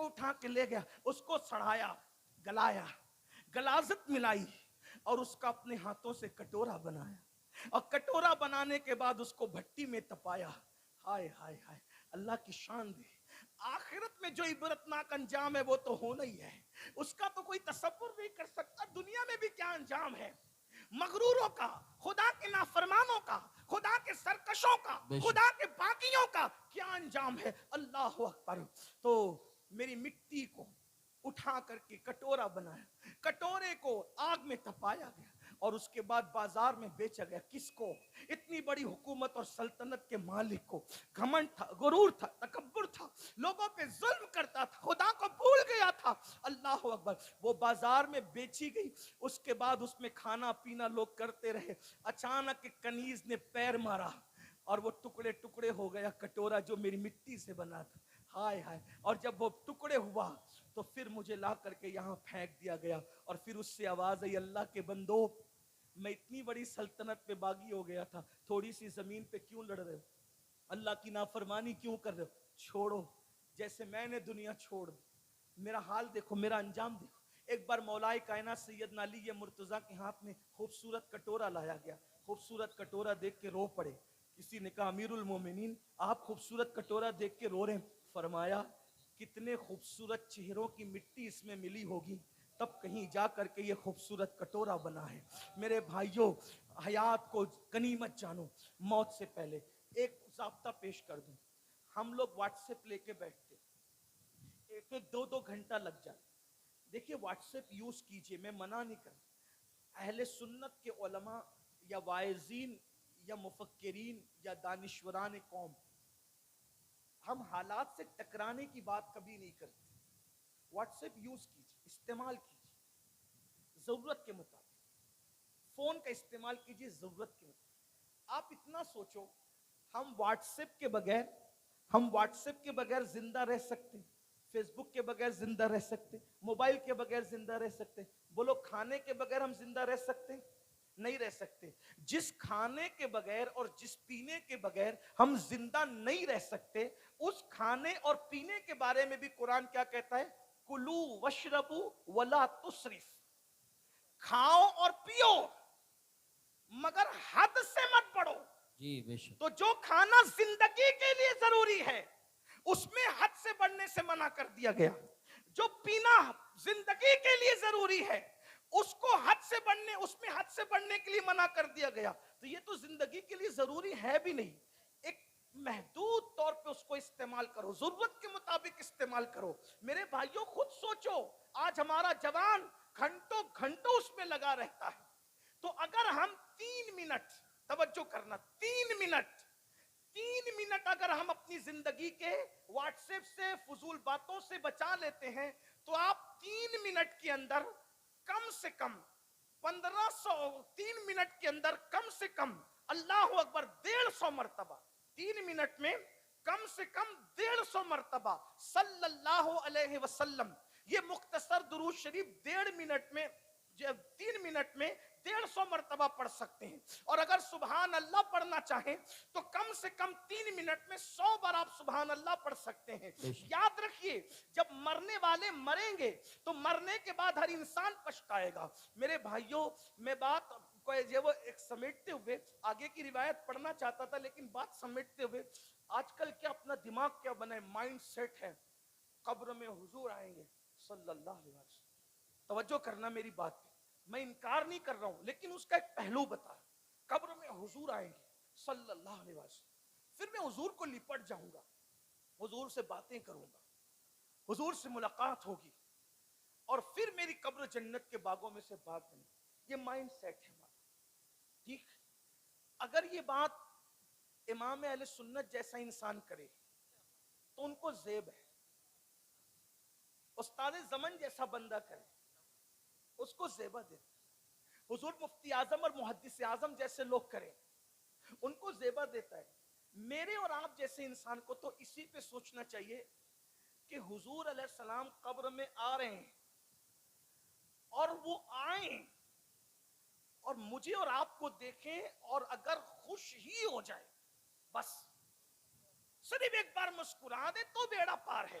کو اٹھا کے لے گیا, اس کو سڑایا, گلایا, غلاظت ملائی, اور اس کا اپنے ہاتھوں سے کٹورا بنایا, اور کٹورا بنانے کے بعد اس کو بھٹی میں تپایا. ہائے ہائے ہائے, اللہ کی شان دے. آخرت میں جو عبرتناک انجام ہے وہ تو ہونا ہی ہے, اس کا تو کوئی تصور نہیں کر سکتا. دنیا میں بھی کیا انجام ہے مغروروں کا, خدا کے نافرمانوں کا, خدا کے سرکشوں کا, بے شک. خدا کے باغیوں کا کیا انجام ہے. اللہ اکبر. تو میری مٹی کو اٹھا کر کے کٹورا بنایا, کٹورے کو آگ میں تپایا گیا, اور اس کے بعد بازار میں بیچا گیا. کس کو؟ اتنی بڑی حکومت اور سلطنت کے مالک کو. گھمنڈ تھا, غرور تھا, تکبر تھا, لوگوں پہ ظلم کرتا تھا, خدا کو بھول گیا تھا. اللہ اکبر. وہ بازار میں بیچی گئی, اس کے بعد اس میں کھانا پینا لوگ کرتے رہے. اچانک ایک کنیز نے پیر مارا اور وہ ٹکڑے ٹکڑے ہو گیا کٹورا جو میری مٹی سے بنا تھا. ہائے ہائے. اور جب وہ ٹکڑے ہوا تو پھر مجھے لا کر کے یہاں پھینک دیا گیا, اور پھر اس سے آواز آئی, اللہ کے بندو, میں اتنی بڑی سلطنت پہ باغی ہو گیا تھا, تھوڑی سی زمین پہ کیوں لڑ رہے ہو, اللہ کی نافرمانی کیوں کر رہے ہو, چھوڑو. جیسے میں نے دنیا چھوڑ دی, میرا حال دیکھو, میرا انجام دیکھو. ایک بار مولا کائنات سیدنا علی مرتضیٰ کے ہاتھ میں خوبصورت کٹورا لایا گیا. خوبصورت کٹورا دیکھ کے رو پڑے. کسی نے کہا امیر المومنین آپ خوبصورت کٹورا دیکھ کے رو رہے ہیں. فرمایا کتنے خوبصورت چہروں کی مٹی اس میں ملی ہوگی, تب کہیں جا کر کے یہ خوبصورت کٹورا بنا ہے. میرے بھائیوں, حیات کو غنیمت جانو. موت سے پہلے ایک ضابطہ پیش کر دوں. ہم لوگ واٹس ایپ لے کے بیٹھتے, ایک ایک دو دو گھنٹہ لگ جاتا. دیکھیے واٹس ایپ یوز کیجئے, میں منع نہیں کرتا. اہل سنت کے علماء یا واعظین یا مفکرین یا دانشوران قوم, ہم حالات سے ٹکرانے کی بات کبھی نہیں کرتے. واٹس ایپ یوز کیجئے, استعمال کیجئے ضرورت کے مطابق. فون کا استعمال کیجئے ضرورت کے مطابق. آپ اتنا سوچو, ہم واٹس ایپ کے بغیر زندہ رہ سکتے, فیس بک کے بغیر زندہ رہ سکتے, موبائل کے بغیر زندہ رہ سکتے. بولو کھانے کے بغیر ہم زندہ رہ سکتے؟ نہیں رہ سکتے. جس کھانے کے بغیر اور جس پینے کے بغیر ہم زندہ نہیں رہ سکتے, اس کھانے اور پینے کے بارے میں بھی قرآن کیا کہتا ہے؟ کلو وشربو ولا تسرف, کھاؤ اور پیو مگر حد سے مت بڑھو. جی بے شک. تو جو کھانا زندگی کے لیے ضروری ہے اس میں حد سے بڑھنے سے منع کر دیا گیا. جو پینا زندگی کے لیے ضروری ہے اس کو اس میں حد سے بڑھنے کے لیے منع کر دیا گیا. تو یہ تو زندگی کے لیے ضروری ہے بھی نہیں, ایک محدود طور پہ اس کو استعمال کرو, ضرورت کے مطابق استعمال کرو. میرے بھائیوں خود سوچو, آج ہمارا جوان گھنٹوں گھنٹوں اس میں لگا رہتا ہے. تو اگر ہم 3 منٹ, توجہ کرنا, 3 منٹ اگر ہم اپنی زندگی کے واٹس ایپ سے, فضول باتوں سے بچا لیتے ہیں, تو آپ 3 منٹ کے اندر کم سے کم 3 منٹ کے اندر کم سے کم اللہ اکبر 150 مرتبہ, 3 منٹ میں کم سے کم 150 مرتبہ صلی اللہ علیہ وسلم, یہ مختصر درود شریف 3 منٹ میں 150 مرتبہ پڑھ سکتے ہیں. اور اگر سبحان اللہ پڑھنا چاہیں تو کم سے کم 3 منٹ میں 100 بار آپ سبحان اللہ پڑھ سکتے ہیں. یاد رکھیے, جب مرنے والے مریں گے تو مرنے کے بعد ہر انسان پچھتائے گا. میرے بھائیوں, میں بات کو ایک سمیٹتے ہوئے آگے کی روایت پڑھنا چاہتا تھا, لیکن بات سمیٹتے ہوئے, آج کل کیا اپنا دماغ کیا بنا ہے, مائنڈ سیٹ ہے, قبر میں حضور آئیں گے صلی اللہ علیہ وسلم. توجہ کرنا میری بات پہ, میں انکار نہیں کر رہا ہوں, لیکن اس کا ایک پہلو بتا. قبر میں حضور آئیں گے صلی اللہ علیہ وسلم, پھر میں حضور کو لپٹ جاؤں گا, حضور سے باتیں کروں گا, حضور سے ملاقات ہوگی, اور پھر میری قبر جنت کے باغوں میں سے باغ بنے. یہ مائنڈ سیٹ ہے ہمارا, ٹھیک. اگر یہ بات امام اہل سنت جیسا انسان کرے تو ان کو زیب ہے. استاد زمن جیسا بندہ کرے اس کو زیبہ دیتا. حضور مفتی اعظم اور محدث اعظم جیسے لوگ کریں ان کو زیبہ دیتا ہے. میرے اور آپ جیسے انسان کو تو اسی پہ سوچنا چاہیے کہ حضور علیہ السلام قبر میں آ رہے ہیں, اور وہ آئیں اور مجھے اور آپ کو دیکھیں, اور اگر خوش ہی ہو جائے, بس صرف ایک بار مسکرا دے تو بیڑا پار ہے.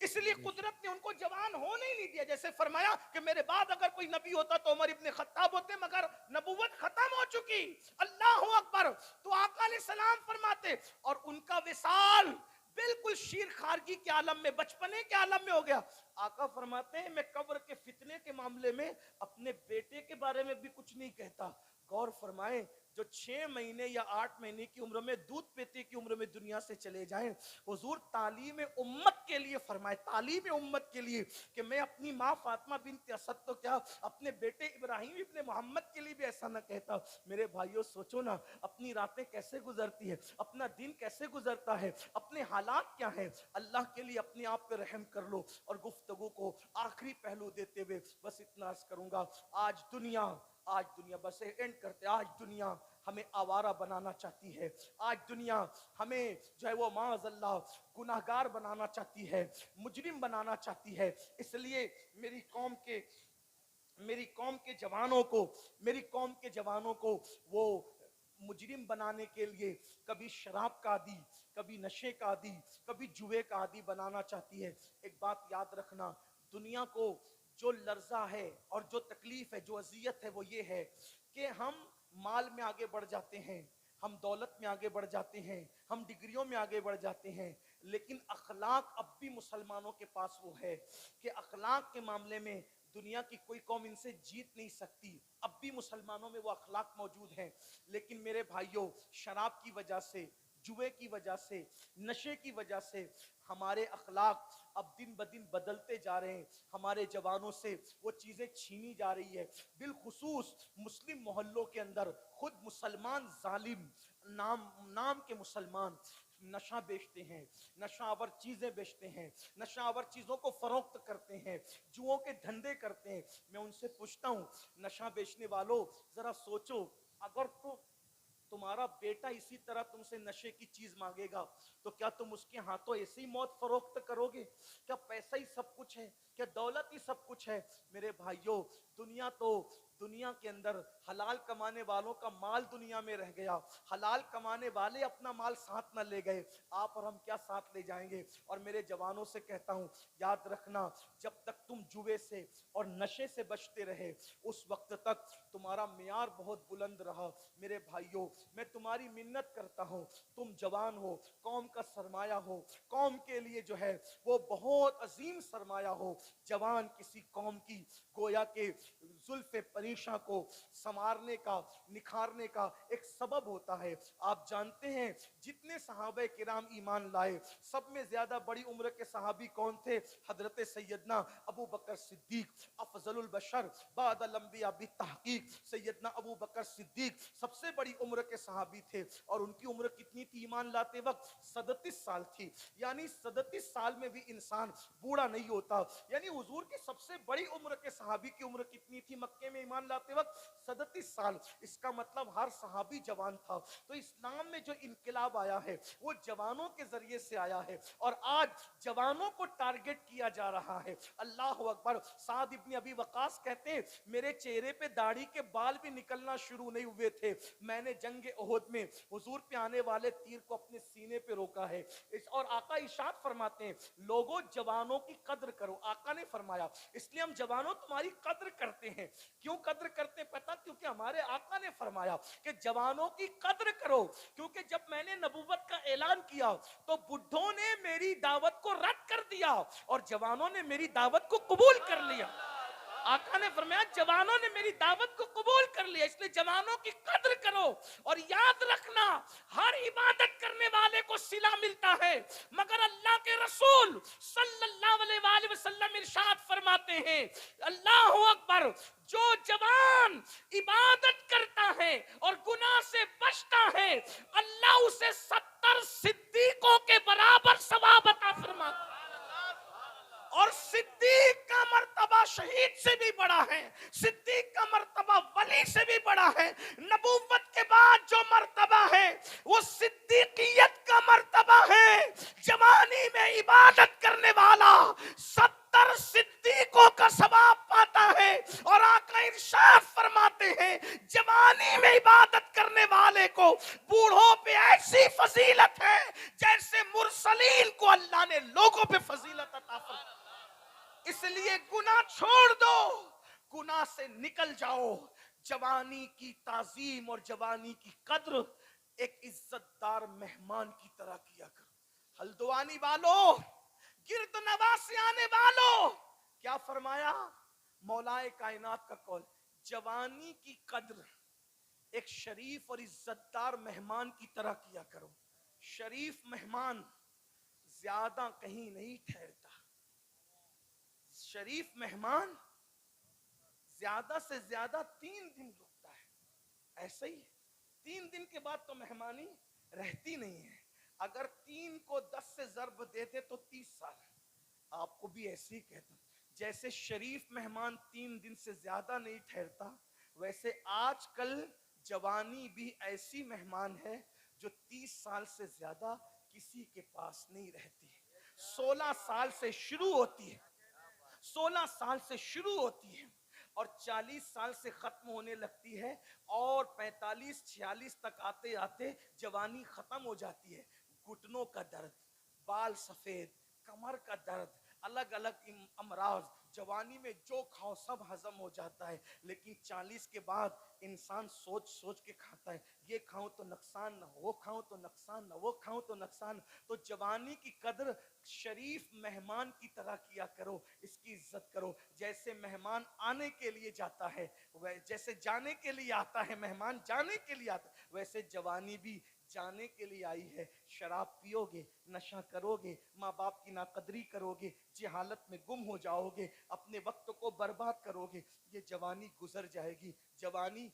اس لیے قدرت نے ان کو جوان ہونے ہی نہیں دیا. جیسے فرمایا کہ میرے بعد اگر کوئی نبی ہوتا تو عمر ابن خطاب ہوتے, مگر نبوت ختم ہو چکی. اللہ اکبر. تو آقا علیہ السلام فرماتے, اور ان کا وصال بالکل شیر خارگی کے عالم میں, بچپنے کے عالم میں ہو گیا. آقا فرماتے ہیں میں قبر کے فتنے کے معاملے میں اپنے بیٹے کے بارے میں بھی کچھ نہیں کہتا. غور فرمائیں, جو 6 مہینے یا 8 مہینے کی عمر میں, دودھ پیتے کی عمر میں دنیا سے چلے جائیں, حضور تعلیم امت کے لیے فرمائے, تعلیم امت کے لیے, کہ میں اپنی ماں فاطمہ بنت اسد تو کیا اپنے بیٹے ابراہیم ابن محمد کے لیے بھی ایسا نہ کہتا. میرے بھائیوں سوچو نا, اپنی راتیں کیسے گزرتی ہے, اپنا دن کیسے گزرتا ہے, اپنے حالات کیا ہیں. اللہ کے لیے اپنے آپ پہ رحم کر لو. اور گفتگو کو آخری پہلو دیتے ہوئے بس اتنا عرض کروں گا, آج دنیا بس اینڈ کرتے, آج دنیا ہمیں آوارہ بنانا چاہتی ہے. آج دنیا ہمیں جو ہے وہ معاذ اللہ گناہگار بنانا چاہتی ہے, مجرم بنانا چاہتی ہے. اس لیے میری قوم کے جوانوں کو وہ مجرم بنانے کے لیے کبھی شراب کا عادی, کبھی نشے کا عادی, کبھی جوئے کا عادی بنانا چاہتی ہے. ایک بات یاد رکھنا, دنیا کو جو لرزہ ہے اور جو تکلیف ہے, جو اذیت ہے, وہ یہ ہے کہ ہم مال میں آگے بڑھ جاتے ہیں, ہم دولت میں آگے بڑھ جاتے ہیں, ہم ڈگریوں میں آگے بڑھ جاتے ہیں, لیکن اخلاق اب بھی مسلمانوں کے پاس وہ ہے کہ اخلاق کے معاملے میں دنیا کی کوئی قوم ان سے جیت نہیں سکتی. اب بھی مسلمانوں میں وہ اخلاق موجود ہیں. لیکن میرے بھائیوں, شراب کی وجہ سے, جوئے کی وجہ سے, نشے کی وجہ سے ہمارے اخلاق اب دن بدن بدلتے جا رہے ہیں. ہمارے جوانوں سے وہ چیزیں چھینی جا رہی ہے. بالخصوص مسلم محلوں کے اندر خود مسلمان ظالم, نام کے مسلمان نشہ بیچتے ہیں, نشہ آور چیزیں بیچتے ہیں, نشہ آور چیزوں کو فروخت کرتے ہیں, جوؤں کے دھندے کرتے ہیں. میں ان سے پوچھتا ہوں, نشہ بیچنے والوں ذرا سوچو, اگر تمہارا بیٹا اسی طرح تم سے نشے کی چیز مانگے گا تو کیا تم اس کے ہاتھوں ایسی موت فروخت کرو گے؟ کیا پیسہ ہی سب کچھ ہے؟ کیا دولت ہی سب کچھ ہے؟ میرے بھائیوں, دنیا کے اندر حلال کمانے والوں کا مال دنیا میں رہ گیا, حلال کمانے والے اپنا مال ساتھ نہ لے گئے, آپ اور ہم کیا ساتھ لے جائیں گے؟ اور میرے جوانوں سے کہتا ہوں, یاد رکھنا, جب تک تم جوے سے اور نشے سے بچتے رہے اس وقت تک تمہارا معیار بہت بلند رہا. میرے بھائیوں, میں تمہاری منت کرتا ہوں, تم جوان ہو, قوم کا سرمایہ ہو, قوم کے لیے جو ہے وہ بہت عظیم سرمایہ ہو. جوان کسی قوم کی گویا کہ زلف پریشاں کو سنوارنے کا, نکھارنے کا ایک سبب ہوتا ہے. آپ جانتے ہیں جتنے صحابہ کرام ایمان لائے, سب میں زیادہ بڑی عمر کے صحابی کون تھے؟ حضرت سیدنا ابو بکر صدیق, افضل البشر بعد الانبیاء بالتحقیق. سیدنا ابو بکر صدیق سب سے بڑی عمر کے صحابی تھے, اور ان کی عمر کتنی تھی ایمان لاتے وقت؟ 37 سال تھی. یعنی 37 سال میں بھی انسان بوڑھا نہیں ہوتا. یعنی حضور کی سب سے بڑی عمر کے صحابی کی عمر کتنی تھی مکے میں ایمان لاتے وقت؟ 37 سال. اس کا مطلب ہر صحابی جوان تھا. تو اسلام میں جو انقلاب آیا ہے وہ جوانوں کے ذریعے سے آیا ہے, اور آج جوانوں کو ٹارگٹ کیا جا رہا ہے. اللہ اکبر. سعد ابن ابی وقاص کہتے ہیں میرے چہرے پہ داڑھی کے بال بھی نکلنا شروع نہیں ہوئے تھے, میں نے جنگ احد میں حضور پہ آنے والے تیر کو اپنے سینے پہ روکا ہے. اور آقا ارشاد فرماتے ہیں لوگوں جوانوں کی قدر کرو. آقا نے فرمایا اس لیے ہم جوانوں تمہاری قدر کرتے ہیں. کیوں قدر کرتے ہیں پتہ؟ کیونکہ ہمارے آقا نے فرمایا کہ جوانوں کی قدر کرو. کیونکہ جب میں نے نبوت کا اعلان کیا تو بڈھوں نے میری دعوت کو رد کر دیا اور جوانوں نے میری دعوت کو قبول کر لیا. آقا نے فرمایا جوانوں نے میری دعوت کو قبول کر لیا, اس لیے جوانوں کی قدر کرو. اور یاد رکھنا ہر عبادت کرنے والے کو صلہ ملتا ہے, مگر اللہ کے رسول صلی اللہ علیہ وآلہ وسلم ارشاد فرماتے ہیں اللہ اکبر, جو جوان عبادت کرتا ہے اور گناہ سے بچتا ہے اللہ اسے 70 صدیقوں کے برابر ثواب عطا فرماتا ہے. اور صدیق کا مرتبہ شہید سے بھی بڑا ہے, صدیق کا مرتبہ ولی سے بھی بڑا ہے. نبوت کے بعد جو مرتبہ ہے وہ صدیقیت کا مرتبہ ہے. جوانی میں عبادت کرنے والا 70 صدیقوں کا ثواب پاتا ہے. اور آقا ارشاد فرماتے ہیں جوانی میں عبادت کرنے والے کو بوڑھوں پہ ایسی فضیلت ہے جیسے مرسلین کو اللہ نے لوگوں پہ فضیلت عطا فرمائی. اس لیے گناہ چھوڑ دو، گناہ سے نکل جاؤ. جوانی کی تعظیم اور جوانی کی قدر ایک عزت دار مہمان کی طرح کیا کرو. ہلدوانی والو، گرد نواز آنے والو، کیا فرمایا مولائے کائنات کا قول؟ جوانی کی قدر ایک شریف اور عزت دار مہمان کی طرح کیا کرو. شریف مہمان زیادہ کہیں نہیں ٹھہرتا. شریف مہمان زیادہ سے زیادہ 3 دن رکتا ہے. ایسے ہی 3 دن کے بعد تو مہمانی رہتی نہیں ہے. اگر 3 کو 10 سے ضرب دیتے تو 30 سال. آپ کو بھی ایسے ہی کہتا ہوں، جیسے شریف مہمان 3 دن سے زیادہ نہیں ٹھہرتا، ویسے آج کل جوانی بھی ایسی مہمان ہے جو 30 سال سے زیادہ کسی کے پاس نہیں رہتی. 16 سال سے شروع ہوتی ہے، 16 سال سے شروع ہوتی ہے اور 40 سال سے ختم ہونے لگتی ہے، اور 45 46 تک آتے آتے جوانی ختم ہو جاتی ہے. گھٹنوں کا درد، بال سفید، کمر کا درد، الگ الگ امراض، جوانی میں جو کھاؤ سب ہضم ہو جاتا ہے. لیکن 40 کے بعد انسان سوچ سوچ کے کھاتا ہے، یہ کھاؤں تو نقصان نہ، وہ کھاؤں تو نقصان نہ، وہ کھاؤں تو نقصان. تو جوانی کی قدر شریف مہمان کی طرح کیا کرو، اس کی عزت کرو. جیسے مہمان آنے کے لیے جاتا ہے، جیسے جانے کے لیے آتا ہے، مہمان جانے کے لیے آتا ہے، ویسے جوانی بھی جانے کے لیے آئی ہے. شراب پیو گے، نشہ کرو گے، ماں باپ کی ناقدری کرو گے، جہالت میں گم ہو جاؤ گے، اپنے وقت کو برباد کرو گے. یہ جوانی گزر جائے گی. جوانی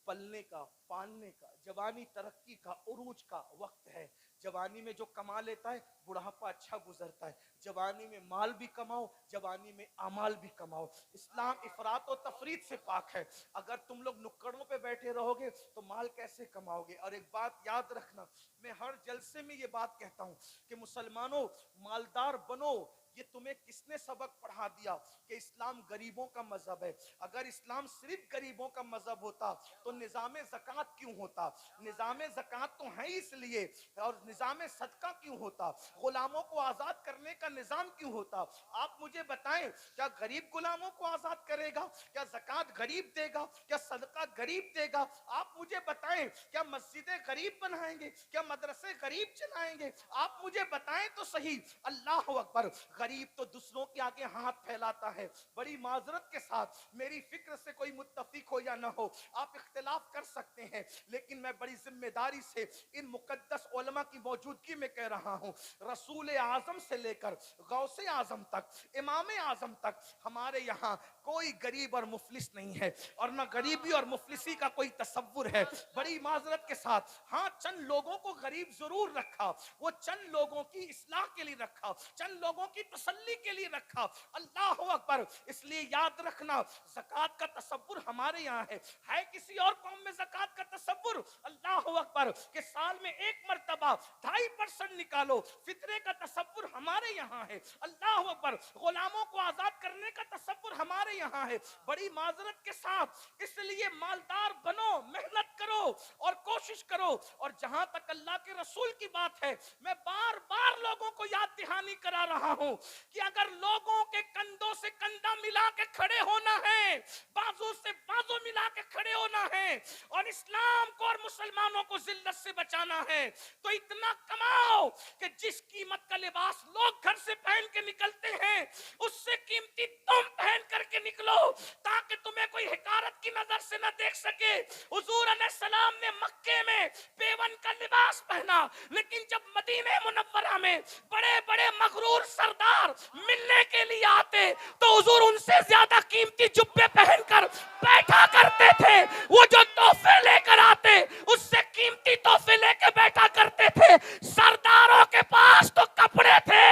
پلنے کا، پالنے کا، جوانی ترقی کا، عروج کا وقت ہے. جوانی میں جو کما لیتا ہے بڑھاپا اچھا گزرتا ہے. جوانی میں مال بھی کماؤ، جوانی میں اعمال بھی کماؤ. اسلام افراط و تفریط سے پاک ہے. اگر تم لوگ نکڑوں پہ بیٹھے رہو گے تو مال کیسے کماؤ گے؟ اور ایک بات یاد رکھنا، میں ہر جلسے میں یہ بات کہتا ہوں کہ مسلمانوں مالدار بنو. یہ تمہیں کس نے سبق پڑھا دیا کہ اسلام غریبوں کا مذہب ہے؟ اگر اسلام صرف غریبوں کا مذہب ہوتا تو نظام زکوٰۃ کیوں ہوتا؟ نظام زکوٰۃ تو ہے اس لیے. اور نظام صدقہ کیوں ہوتا؟ غلاموں کو آزاد کرنے کا نظام کیوں ہوتا؟ آپ مجھے بتائیں، کیا غریب غلاموں کو آزاد کرے گا؟ کیا زکوٰۃ غریب دے گا؟ کیا صدقہ غریب دے گا؟ آپ مجھے بتائیں، کیا مسجدیں غریب بنائیں گے؟ کیا مدرسے غریب چلائیں گے؟ آپ مجھے بتائیں تو صحیح. اللہ اکبر. غریب تو دوسروں کے آگے ہاتھ پھیلاتا ہے. بڑی معذرت کے ساتھ، میری فکر سے کوئی متفق ہو یا نہ ہو، آپ اختلاف کر سکتے ہیں، لیکن میں بڑی ذمہ داری سے ان مقدس علماء کی موجودگی میں کہہ رہا ہوں، رسول اعظم سے لے کر غوث اعظم تک، امام اعظم تک، ہمارے یہاں کوئی غریب اور مفلس نہیں ہے، اور نہ غریبی اور مفلسی کا کوئی تصور ہے. بڑی معذرت کے ساتھ، ہاں چند لوگوں کو غریب ضرور رکھا، وہ چند لوگوں کی اصلاح کے لیے رکھا، چند لوگوں کی تسلی کے لیے رکھا. اللہ اکبر. اس لیے یاد رکھنا، زکوٰۃ کا تصور ہمارے یہاں ہے کسی اور قوم میں زکوٰۃ کا تصور؟ اللہ اکبر. کہ سال میں 1 مرتبہ 2.5% نکالو، فطرے کا تصور ہمارے یہاں ہے. اللہ اکبر. غلاموں کو آزاد کرنے کا تصور ہمارے یہاں ہے. بڑی معذرت کے ساتھ، اس لیے مالدار بنو، محنت کرو اور کوشش کرو. اور جہاں تک اللہ کے رسول کی بات ہے، میں بار بار لوگوں کو یاد دہانی کرا رہا ہوں کہ اگر لوگوں کے کندھوں سے کندھا ملا کے کھڑے ہونا ہے، بازو سے بازو ملا کے کھڑے ہونا ہے، اور اسلام کو اور مسلمانوں کو ذلت سے بچانا ہے، تو اتنا کماؤ کہ جس قیمت کا لباس لوگ گھر سے پہن کے نکلتے ہیں، اس سے قیمتی تم پہن کر کے نکلو، تاکہ تمہیں کوئی حقارت کی نظر سے نہ دیکھ سکے. حضور علیہ السلام نے مکے میں پیون کا لباس پہنا، لیکن جب مدینہ منورہ میں بڑے بڑے مغرور سردار ملنے کے لیے آتے تو حضور ان سے زیادہ قیمتی جبے پہن کر بیٹھا کرتے تھے. وہ جو تحفے لے کر آتے اس سے قیمتی تحفے لے کے بیٹھا کرتے تھے. سرداروں کے پاس تو کپڑے تھے،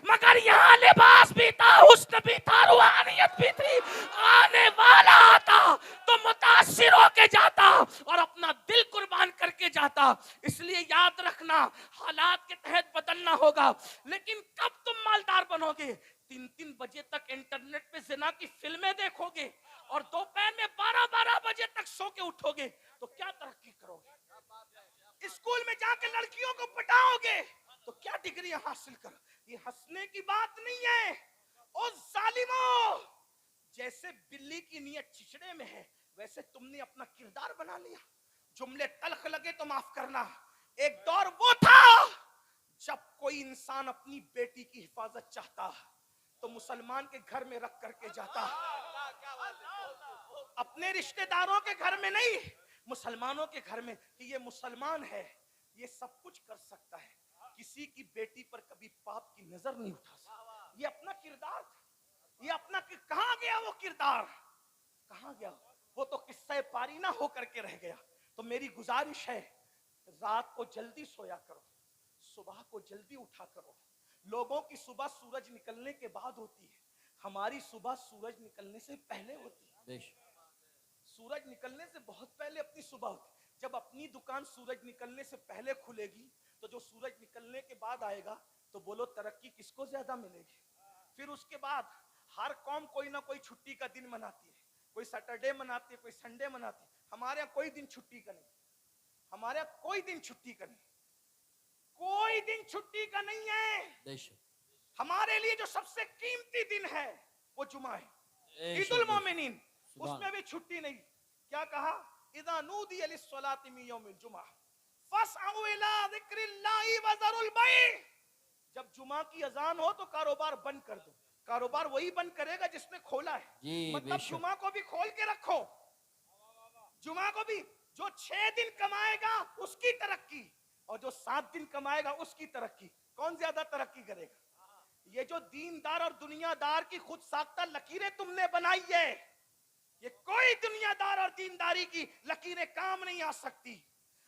مگر یہاں لباس بھی تھا، حسن بھی تھا، روحانیت بھی تھی. آنے والا آتا تو متاثر ہو کے جاتا اور اپنا دل قربان کر کے جاتا. اس لیے یاد رکھنا، حالات کے تحت بدلنا ہوگا. لیکن کب تم مالدار بنو گے؟ 3 بجے تک انٹرنیٹ پہ زنا کی فلمیں دیکھو گے اور دوپہر میں 12 بجے تک سو کے اٹھو گے تو کیا ترقی کرو گے؟ اسکول میں جا کے لڑکیوں کو پٹاؤ گے تو کیا ڈگری حاصل کرو؟ یہ ہنسنے کی بات نہیں ہے. او ظالمو، جیسے بلی کی نیت چچڑے میں ہے ویسے تم نے اپنا کردار بنا لیا. جملے تلخ لگے تو معاف کرنا. ایک دور وہ تھا جب کوئی انسان اپنی بیٹی کی حفاظت چاہتا تو مسلمان کے گھر میں رکھ کر کے جاتا، اپنے رشتہ داروں کے گھر میں نہیں، مسلمانوں کے گھر میں، کہ یہ مسلمان ہے، یہ سب کچھ کر سکتا ہے، کسی کی بیٹی پر کبھی پاپ کی نظر نہیں اٹھا سکتا. یہ اپنا کردار تھا. یہ اپنا کہاں گیا وہ کردار؟ کہاں گیا وہ؟ تو قصہ پاری نہ ہو کر کے رہ گیا. تو میری گزارش ہے، رات کو جلدی سویا کرو، صبح کو جلدی اٹھا کرو. لوگوں کی صبح سورج نکلنے کے بعد ہوتی ہے، ہماری صبح سورج نکلنے سے پہلے ہوتی ہے. بے شک. سورج نکلنے سے بہت پہلے اپنی صبح ہوتی. جب اپنی دکان سورج نکلنے سے پہلے کھلے گی تو جو سورج نکلنے کے بعد آئے گا تو بولو ترقی کس کو زیادہ ملے گی؟ پھر اس کے بعد ہر قوم کوئی نہ کوئی چھٹی کا دن مناتی ہے، کوئی سیٹرڈے مناتی ہے، کوئی سنڈے مناتی ہے. ہمارے یہاں کوئی دن چھٹی کا نہیں. ہمارے یہاں کوئی دن چھٹی کا نہیں. کوئی دن چھٹی کا نہیں ہے. بے شک. ہمارے لیے جو سب سے قیمتی دن ہے وہ جمعہ ہے، بے عید شک. المومنین. اس سبحان. میں بھی چھٹی نہیں. کیا کہا؟ اذا نودی للصلاة من یوم الجمعہ فاسعوا الى ذکر اللہ وذروا البیع. جب جمعہ کی اذان ہو تو کاروبار بند کر دو. کاروبار وہی بند کرے گا جس نے کھولا ہے. جی بے مطلب شک. جمعہ کو بھی کھول کے رکھو. جمعہ کو بھی جو 6 دن کمائے گا اس کی ترقی، اور جو 7 دن کمائے گا اس کی ترقی. کون زیادہ ترقی کرے گا؟ یہ جو دیندار اور دنیا دار کی خود ساختہ لکیریں تم نے بنائی ہے، یہ کوئی دنیا دار اور دینداری کی لکیریں کام نہیں آ سکتی.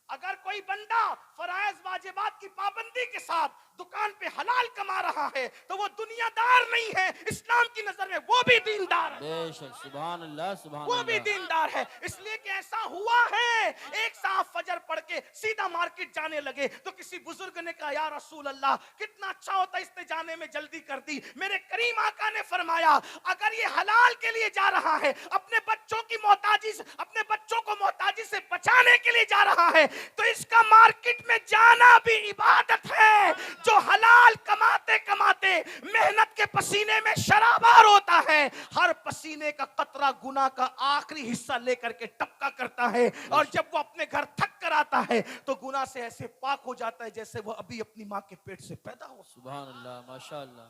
اگر کوئی بندہ فرائض واجبات کی پابندی کے ساتھ دکان پہ حلال کما رہا ہے تو وہ دنیا دار نہیں ہے، اسلام کی نظر میں وہ بھی دیندار ہے. بے شک. سبحان اللہ. سبحان وہ بھی اللہ. دیندار ہے. اس لیے کہ ایسا ہوا ہے، ایک صاحب فجر پڑھ کے سیدھا مارکیٹ جانے لگے تو کسی بزرگ نے کہا یا رسول اللہ کتنا اچھا ہوتا اس نے جانے میں جلدی کر دی. میرے کریم آقا نے فرمایا اگر یہ حلال کے لیے جا رہا ہے، اپنے بچوں کی محتاجی سے، اپنے بچوں کو محتاجی سے بچانے کے لیے جا رہا ہے تو اس کا مارکیٹ میں جانا بھی عبادت ہے. جو حلال کماتے کماتے محنت کے پسینے میں شرابار ہوتا ہے، ہر پسینے کا قطرہ گناہ کا آخری حصہ لے کر کے ٹپکا کرتا ہے، اور جب وہ اپنے گھر تھک کر آتا ہے تو گناہ سے ایسے پاک ہو جاتا ہے جیسے وہ ابھی اپنی ماں کے پیٹ سے پیدا ہو. سبحان اللہ. ماشاء اللہ.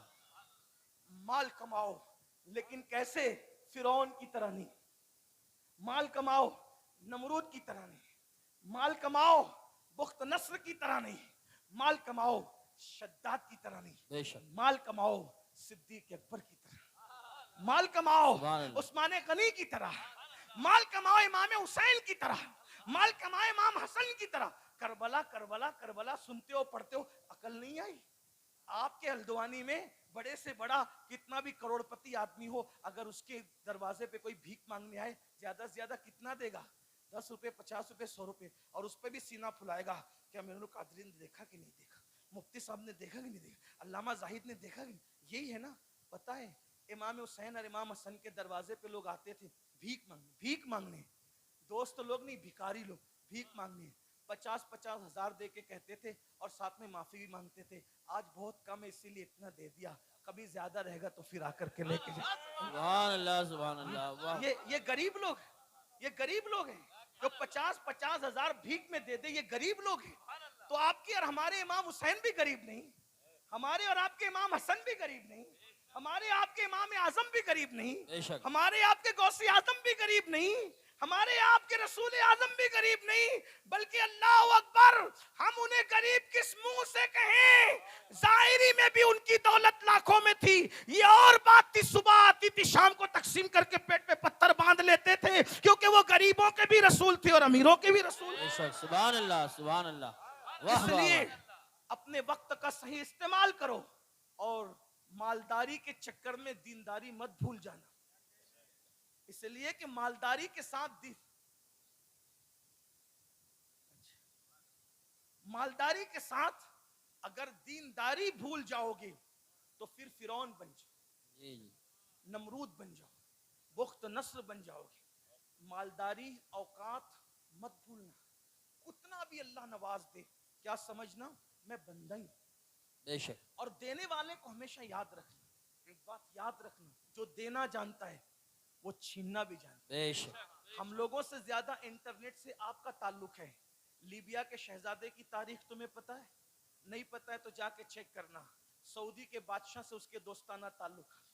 مال کماؤ لیکن کیسے؟ فرعون کی طرح نہیں. مال کماؤ نمرود کی طرح نہیں. مال کماؤ بخت نصر کی طرح نہیں. مال کماؤ شداد کی طرح نہیں. بے شک. مال کماؤ صدیق اکبر کی طرح. مال کماؤ سبحان اللہ. عثمان غنی کی طرح. مال کماؤ امام حسین کی طرح. مال کماؤ امام حسن کی طرح. کربلا کربلا کربلا سنتے ہو پڑھتے ہو، عقل نہیں آئی؟ آپ کے ہلدوانی میں بڑے سے بڑا کتنا بھی کروڑ پتی آدمی ہو، اگر اس کے دروازے پہ کوئی بھیک مانگنے آئے زیادہ سے زیادہ کتنا دے گا؟ 10 روپے 50 روپے 100 روپے. اور اس پہ بھی سینہ پھلائے گا کیا میرے قادری نے دیکھا کہ نہیں دیکھا، مفتی صاحب نے دیکھا کہ نہیں دیکھا، علامہ زاہد نے دیکھا کہ نہیں. یہی ہے نا. پتہ ہے امام حسین اور امام حسن کے دروازے پہ لوگ آتے تھے بھیک مانگنے. دوست لوگ نہیں، بھیکاری لوگ بھیک مانگنے. 50-50 ہزار دے کے کہتے تھے اور ساتھ میں معافی بھی مانگتے تھے. آج بہت کم ہے اسی لیے اتنا دے دیا، کبھی زیادہ رہے گا تو پھر آ کر کے لے کے جائے. سبحان اللہ. سبحان اللہ. واہ. یہ غریب لوگ، یہ غریب لوگ ہیں جو 50-50 ہزار بھیک میں دے دے. یہ غریب لوگ ہیں. تو آپ کے اور ہمارے امام حسین بھی غریب نہیں، ہمارے اور آپ کے امام حسن بھی غریب نہیں، ہمارے آپ کے امام اعظم بھی غریب نہیں، بے شک. ہمارے آپ کے غوث اعظم بھی غریب نہیں، ہمارے آپ کے رسول اعظم بھی غریب نہیں. بلکہ اللہ اکبر، ہم انہیں غریب کس منہ سے کہیں؟ ظاہری میں بھی ان کی دولت لاکھوں میں تھی. یہ اور بات تھی صبح آتی تھی شام کو تقسیم کر کے پیٹ پہ پتھر باندھ لیتے تھے، کیونکہ وہ غریبوں کے بھی رسول تھے اور امیروں کے بھی رسول. بے شک. سبحان اللہ. سبحان اللہ. واہ اس واہ لیے واہ. اپنے وقت کا صحیح استعمال کرو اور مالداری کے چکر میں دینداری مت بھول جانا. اس لیے کہ مالداری کے ساتھ مالداری کے ساتھ اگر دینداری بھول جاؤ گے تو پھر فرعون بن جاؤ، جی جی. نمرود بن جاؤ، بخت نصر بن جاؤ گے. مالداری اوقات مت بھولنا. کتنا بھی اللہ نواز دے کیا سمجھنا میں بندہ ہی. بے شک. اور دینے والے کو ہمیشہ یاد رکھنا. ایک بات یاد رکھنا، جو دینا جانتا ہے وہ چھیننا بھی جانتا ہے۔ بے شک ہم لوگوں سے زیادہ انٹرنیٹ سے آپ کا تعلق ہے۔ لیبیا کے شہزادے کی تاریخ تمہیں پتا ہے؟ نہیں پتا ہے تو جا کے چیک کرنا۔ سعودی کے بادشاہ سے اس کے دوستانہ تعلقات،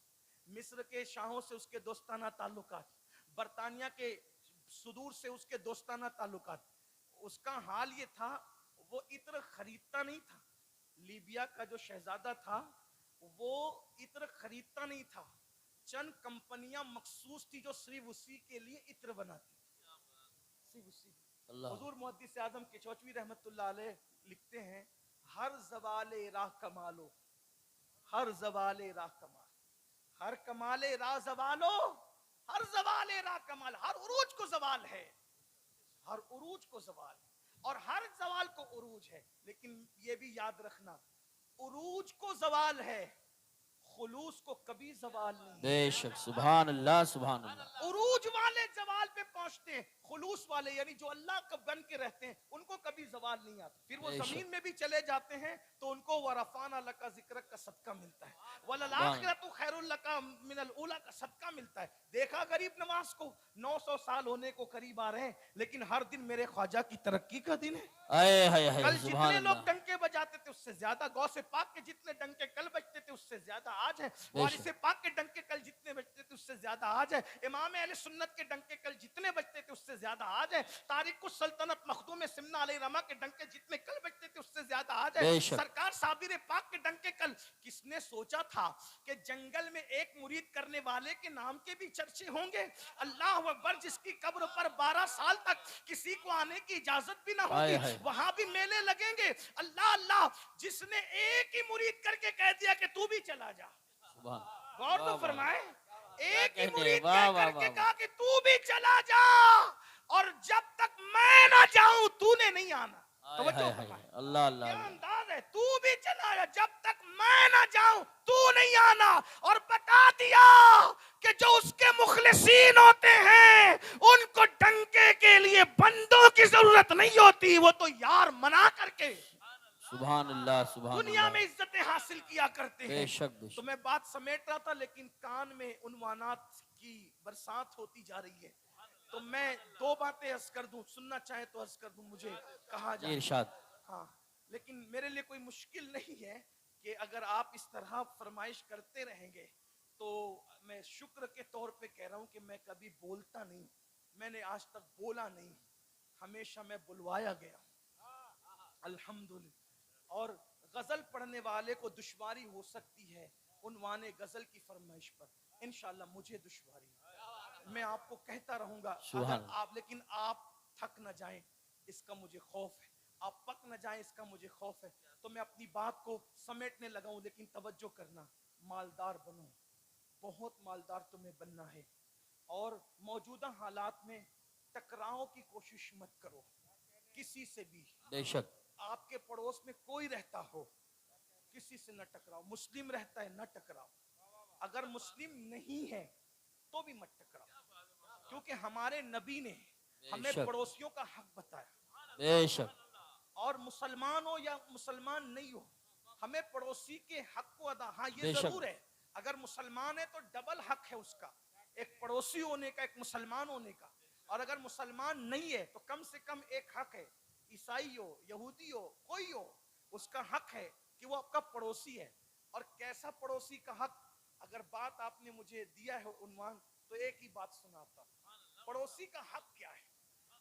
مصر کے شاہوں سے اس کے دوستانہ تعلقات، برطانیہ کے صدور سے اس کے دوستانہ تعلقات۔ اس کا حال یہ تھا، وہ عطر خریدتا نہیں تھا۔ لیبیا کا جو شہزادہ تھا وہ عطر خریدتا نہیں تھا، چند کمپنیاں مخصوص تھی جو صرف اسی کے لیے عطر بناتی تھی، صرف اسی۔ اللہ حضور محدث اعظم کچوچوی رحمت اللہ علیہ لکھتے ہیں، ہر زوال راہ کمالو، ہر زوال راہ کمال، ہر کمال راہ زوالو، ہر زوال راہ کمال، ہر عروج کو زوال ہے، ہر عروج کو زوال ہے، اور ہر زوال کو عروج ہے۔ لیکن یہ بھی یاد رکھنا، عروج کو زوال ہے، خلوص کو کبھی زوال نہیں۔ بے شک، سبحان اللہ سبحان اللہ۔ عروج والے زوال پہ پہنچتے ہیں، خلوص والے یعنی جو اللہ کا بن کے رہتے ہیں ان کو کبھی زوال نہیں آتا۔ پھر وہ بے شک۔ زمین میں بھی چلے جاتے ہیں تو ان کو وَرَفَعْنَا لَكَ ذِكْرَكَ کا صدقہ ملتا ہے، وَلَلْآخِرَةُ خَيْرٌ لَكَ مِنَ الْأُولَىٰ کا صدقہ ملتا ہے۔ دیکھا غریب نواز کو، 900 سال ہونے کو قریب آ رہے ہیں لیکن ہر دن میرے خواجہ کی ترقی کا دن ہے۔ اے ہائے ہائے کل سبحان جتنے لوگ اللہ۔ ڈنکے بجاتے تھے اس سے زیادہ، غوث پاک کے جتنے ڈنکے کل بجتے تھے اس سے زیادہ آج ہے، وارث پاک کے ڈنکے کل جتنے بجتے تھے اس سے زیادہ آج ہے، امام اہل سنت کے ڈنکے کل جتنے بجتے تھے اس سے زیادہ آج ہے، تاریخ السلطنت مخدوم سمنہ علیہ رحمہ کے ڈنکے جتنے کل بجتے تھے اس سے زیادہ آج ہے، سرکار صابر پاک کے ڈنکے کل۔ کس نے سوچا تھا کہ جنگل میں ایک مرید کرنے والے کے نام کے بھی چرچے ہوں گے؟ اللہ اکبر، جس کی قبر پر 12 سال تک کسی کو آنے کی اجازت بھی نہ ہوگی، وہاں بھی میلے لگیں گے۔ اللہ اللہ، جس نے ایک ہی مرید کر کے کہہ دیا کہ تو بھی چلا جا، غور تو فرمائے، ایک ہی مرید کر کے کہا کہ تو بھی چلا جا، اور جب تک میں نہ جاؤں تو نے نہیں آنا۔ توجہ فرمائے، اللہ اللہ کیا انداز ہے، تو بھی چلا جا، جب تک میں نہ جاؤں تو نہیں آنا۔ اور بتا دیا کہ جو اس کے مخلصین ہوتے ہیں ان کو ڈنکے کے لیے بندوں کی ضرورت نہیں ہوتی، وہ تو یار منا کر کے سبحان اللہ سبحان اللہ دنیا میں عزتیں حاصل کیا کرتے ہیں۔ بے شک بے تو شک۔ میں بات سمیٹ رہا تھا لیکن کان میں عنوانات کی برسات ہوتی جا رہی ہے، تو میں 2 باتیں عرض کر دوں، سننا چاہیں تو عرض کر دوں، مجھے کہا جی جائے ارشاد۔ ہاں، لیکن میرے لیے کوئی مشکل نہیں ہے کہ اگر آپ اس طرح فرمائش کرتے رہیں گے تو میں شکر کے طور پہ کہہ رہا ہوں کہ میں کبھی بولتا نہیں، میں نے آج تک بولا نہیں، ہمیشہ میں بلوایا گیا ہوں، الحمدللہ۔ اور غزل پڑھنے والے کو دشواری ہو سکتی ہے عنوان غزل کی فرمائش پر، انشاءاللہ مجھے دشواری ہے، میں آپ کو کہتا رہوں گا، اگر آپ لیکن آپ تھک نہ جائیں اس کا مجھے خوف ہے، آپ پک نہ جائیں اس کا مجھے خوف ہے، تو میں اپنی بات کو سمیٹنے لگا ہوں۔ لیکن توجہ کرنا، مالدار بنو، بہت مالدار تمہیں بننا ہے، اور موجودہ حالات میں ٹکراؤ کی کوشش مت کرو کسی سے بھی۔ بے شک۔ آپ کے پڑوس میں کوئی رہتا ہو کسی سے نہ ٹکراؤ، مسلم رہتا ہے نہ ٹکراؤ، اگر مسلم نہیں ہے تو بھی مت ٹکراؤ، کیونکہ ہمارے نبی نے ہمیں پڑوسیوں کا حق بتایا، بے شک۔ اور مسلمان ہو یا مسلمان نہیں ہو ہمیں پڑوسی کے حق کو ادا، ہاں یہ ضرور ہے اگر مسلمان ہے تو ڈبل حق ہے اس کا، ایک پڑوسی ہونے کا، ایک مسلمان ہونے کا، اور اگر مسلمان نہیں ہے تو کم سے کم ایک حق ہے، عیسائی ہو یہودی ہو کوئی ہو، اس کا حق ہے کہ وہ آپ کا پڑوسی ہے۔ اور کیسا پڑوسی کا حق، اگر بات آپ نے مجھے دیا ہے عنوان تو ایک ہی بات سناتا ہوں، پڑوسی کا حق کیا ہے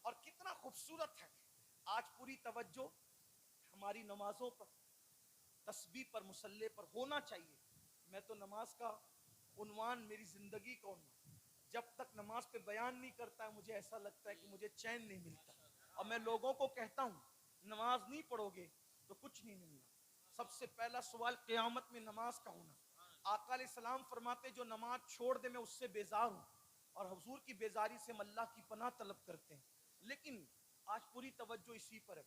اور کتنا خوبصورت ہے۔ آج پوری توجہ ہماری نمازوں پر، تسبیح پر، مصلی پر ہونا چاہیے۔ میں تو نماز کا عنوان میری زندگی کا عنوان، جب تک نماز پہ بیان نہیں کرتا ہے مجھے ایسا لگتا ہے کہ مجھے چین نہیں ملتا، اور میں لوگوں کو کہتا ہوں نماز نہیں پڑھو گے تو کچھ نہیں ملنا۔ سب سے پہلا سوال قیامت میں نماز کا ہونا۔ آقا علیہ السلام فرماتے جو نماز چھوڑ دے میں اس سے بیزار ہوں، اور حضور کی بیزاری سے ہم اللہ کی پناہ طلب کرتے ہیں۔ لیکن آج پوری توجہ اسی پر ہے،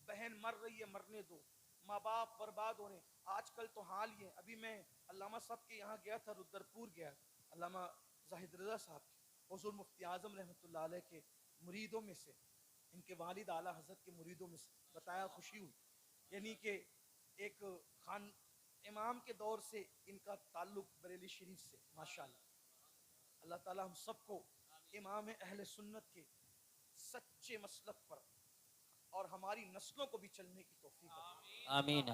بہن مر رہی ہے مرنے دو، ماں باپ برباد ہو رہے ہیں، آج کل تو حال ہی ہے۔ ابھی میں علامہ صاحب کے یہاں گیا تھا، رودرپور گیا، علامہ زاہد رضا صاحب کے، حضور مفتی اعظم رحمۃ اللہ علیہ کے مریدوں میں سے، ان کے والد اعلیٰ حضرت کے مریدوں میں سے، بتایا خوشی ہوئی، یعنی کہ ایک امام کے دور سے ان کا تعلق بریلی شریف سے ماشاءاللہ. اللہ تعالی ہم سب کو امام اہل سنت کے سچے مسلک پر اور ہماری نسلوں کو بھی چلنے کی توفیق عطا. آمین.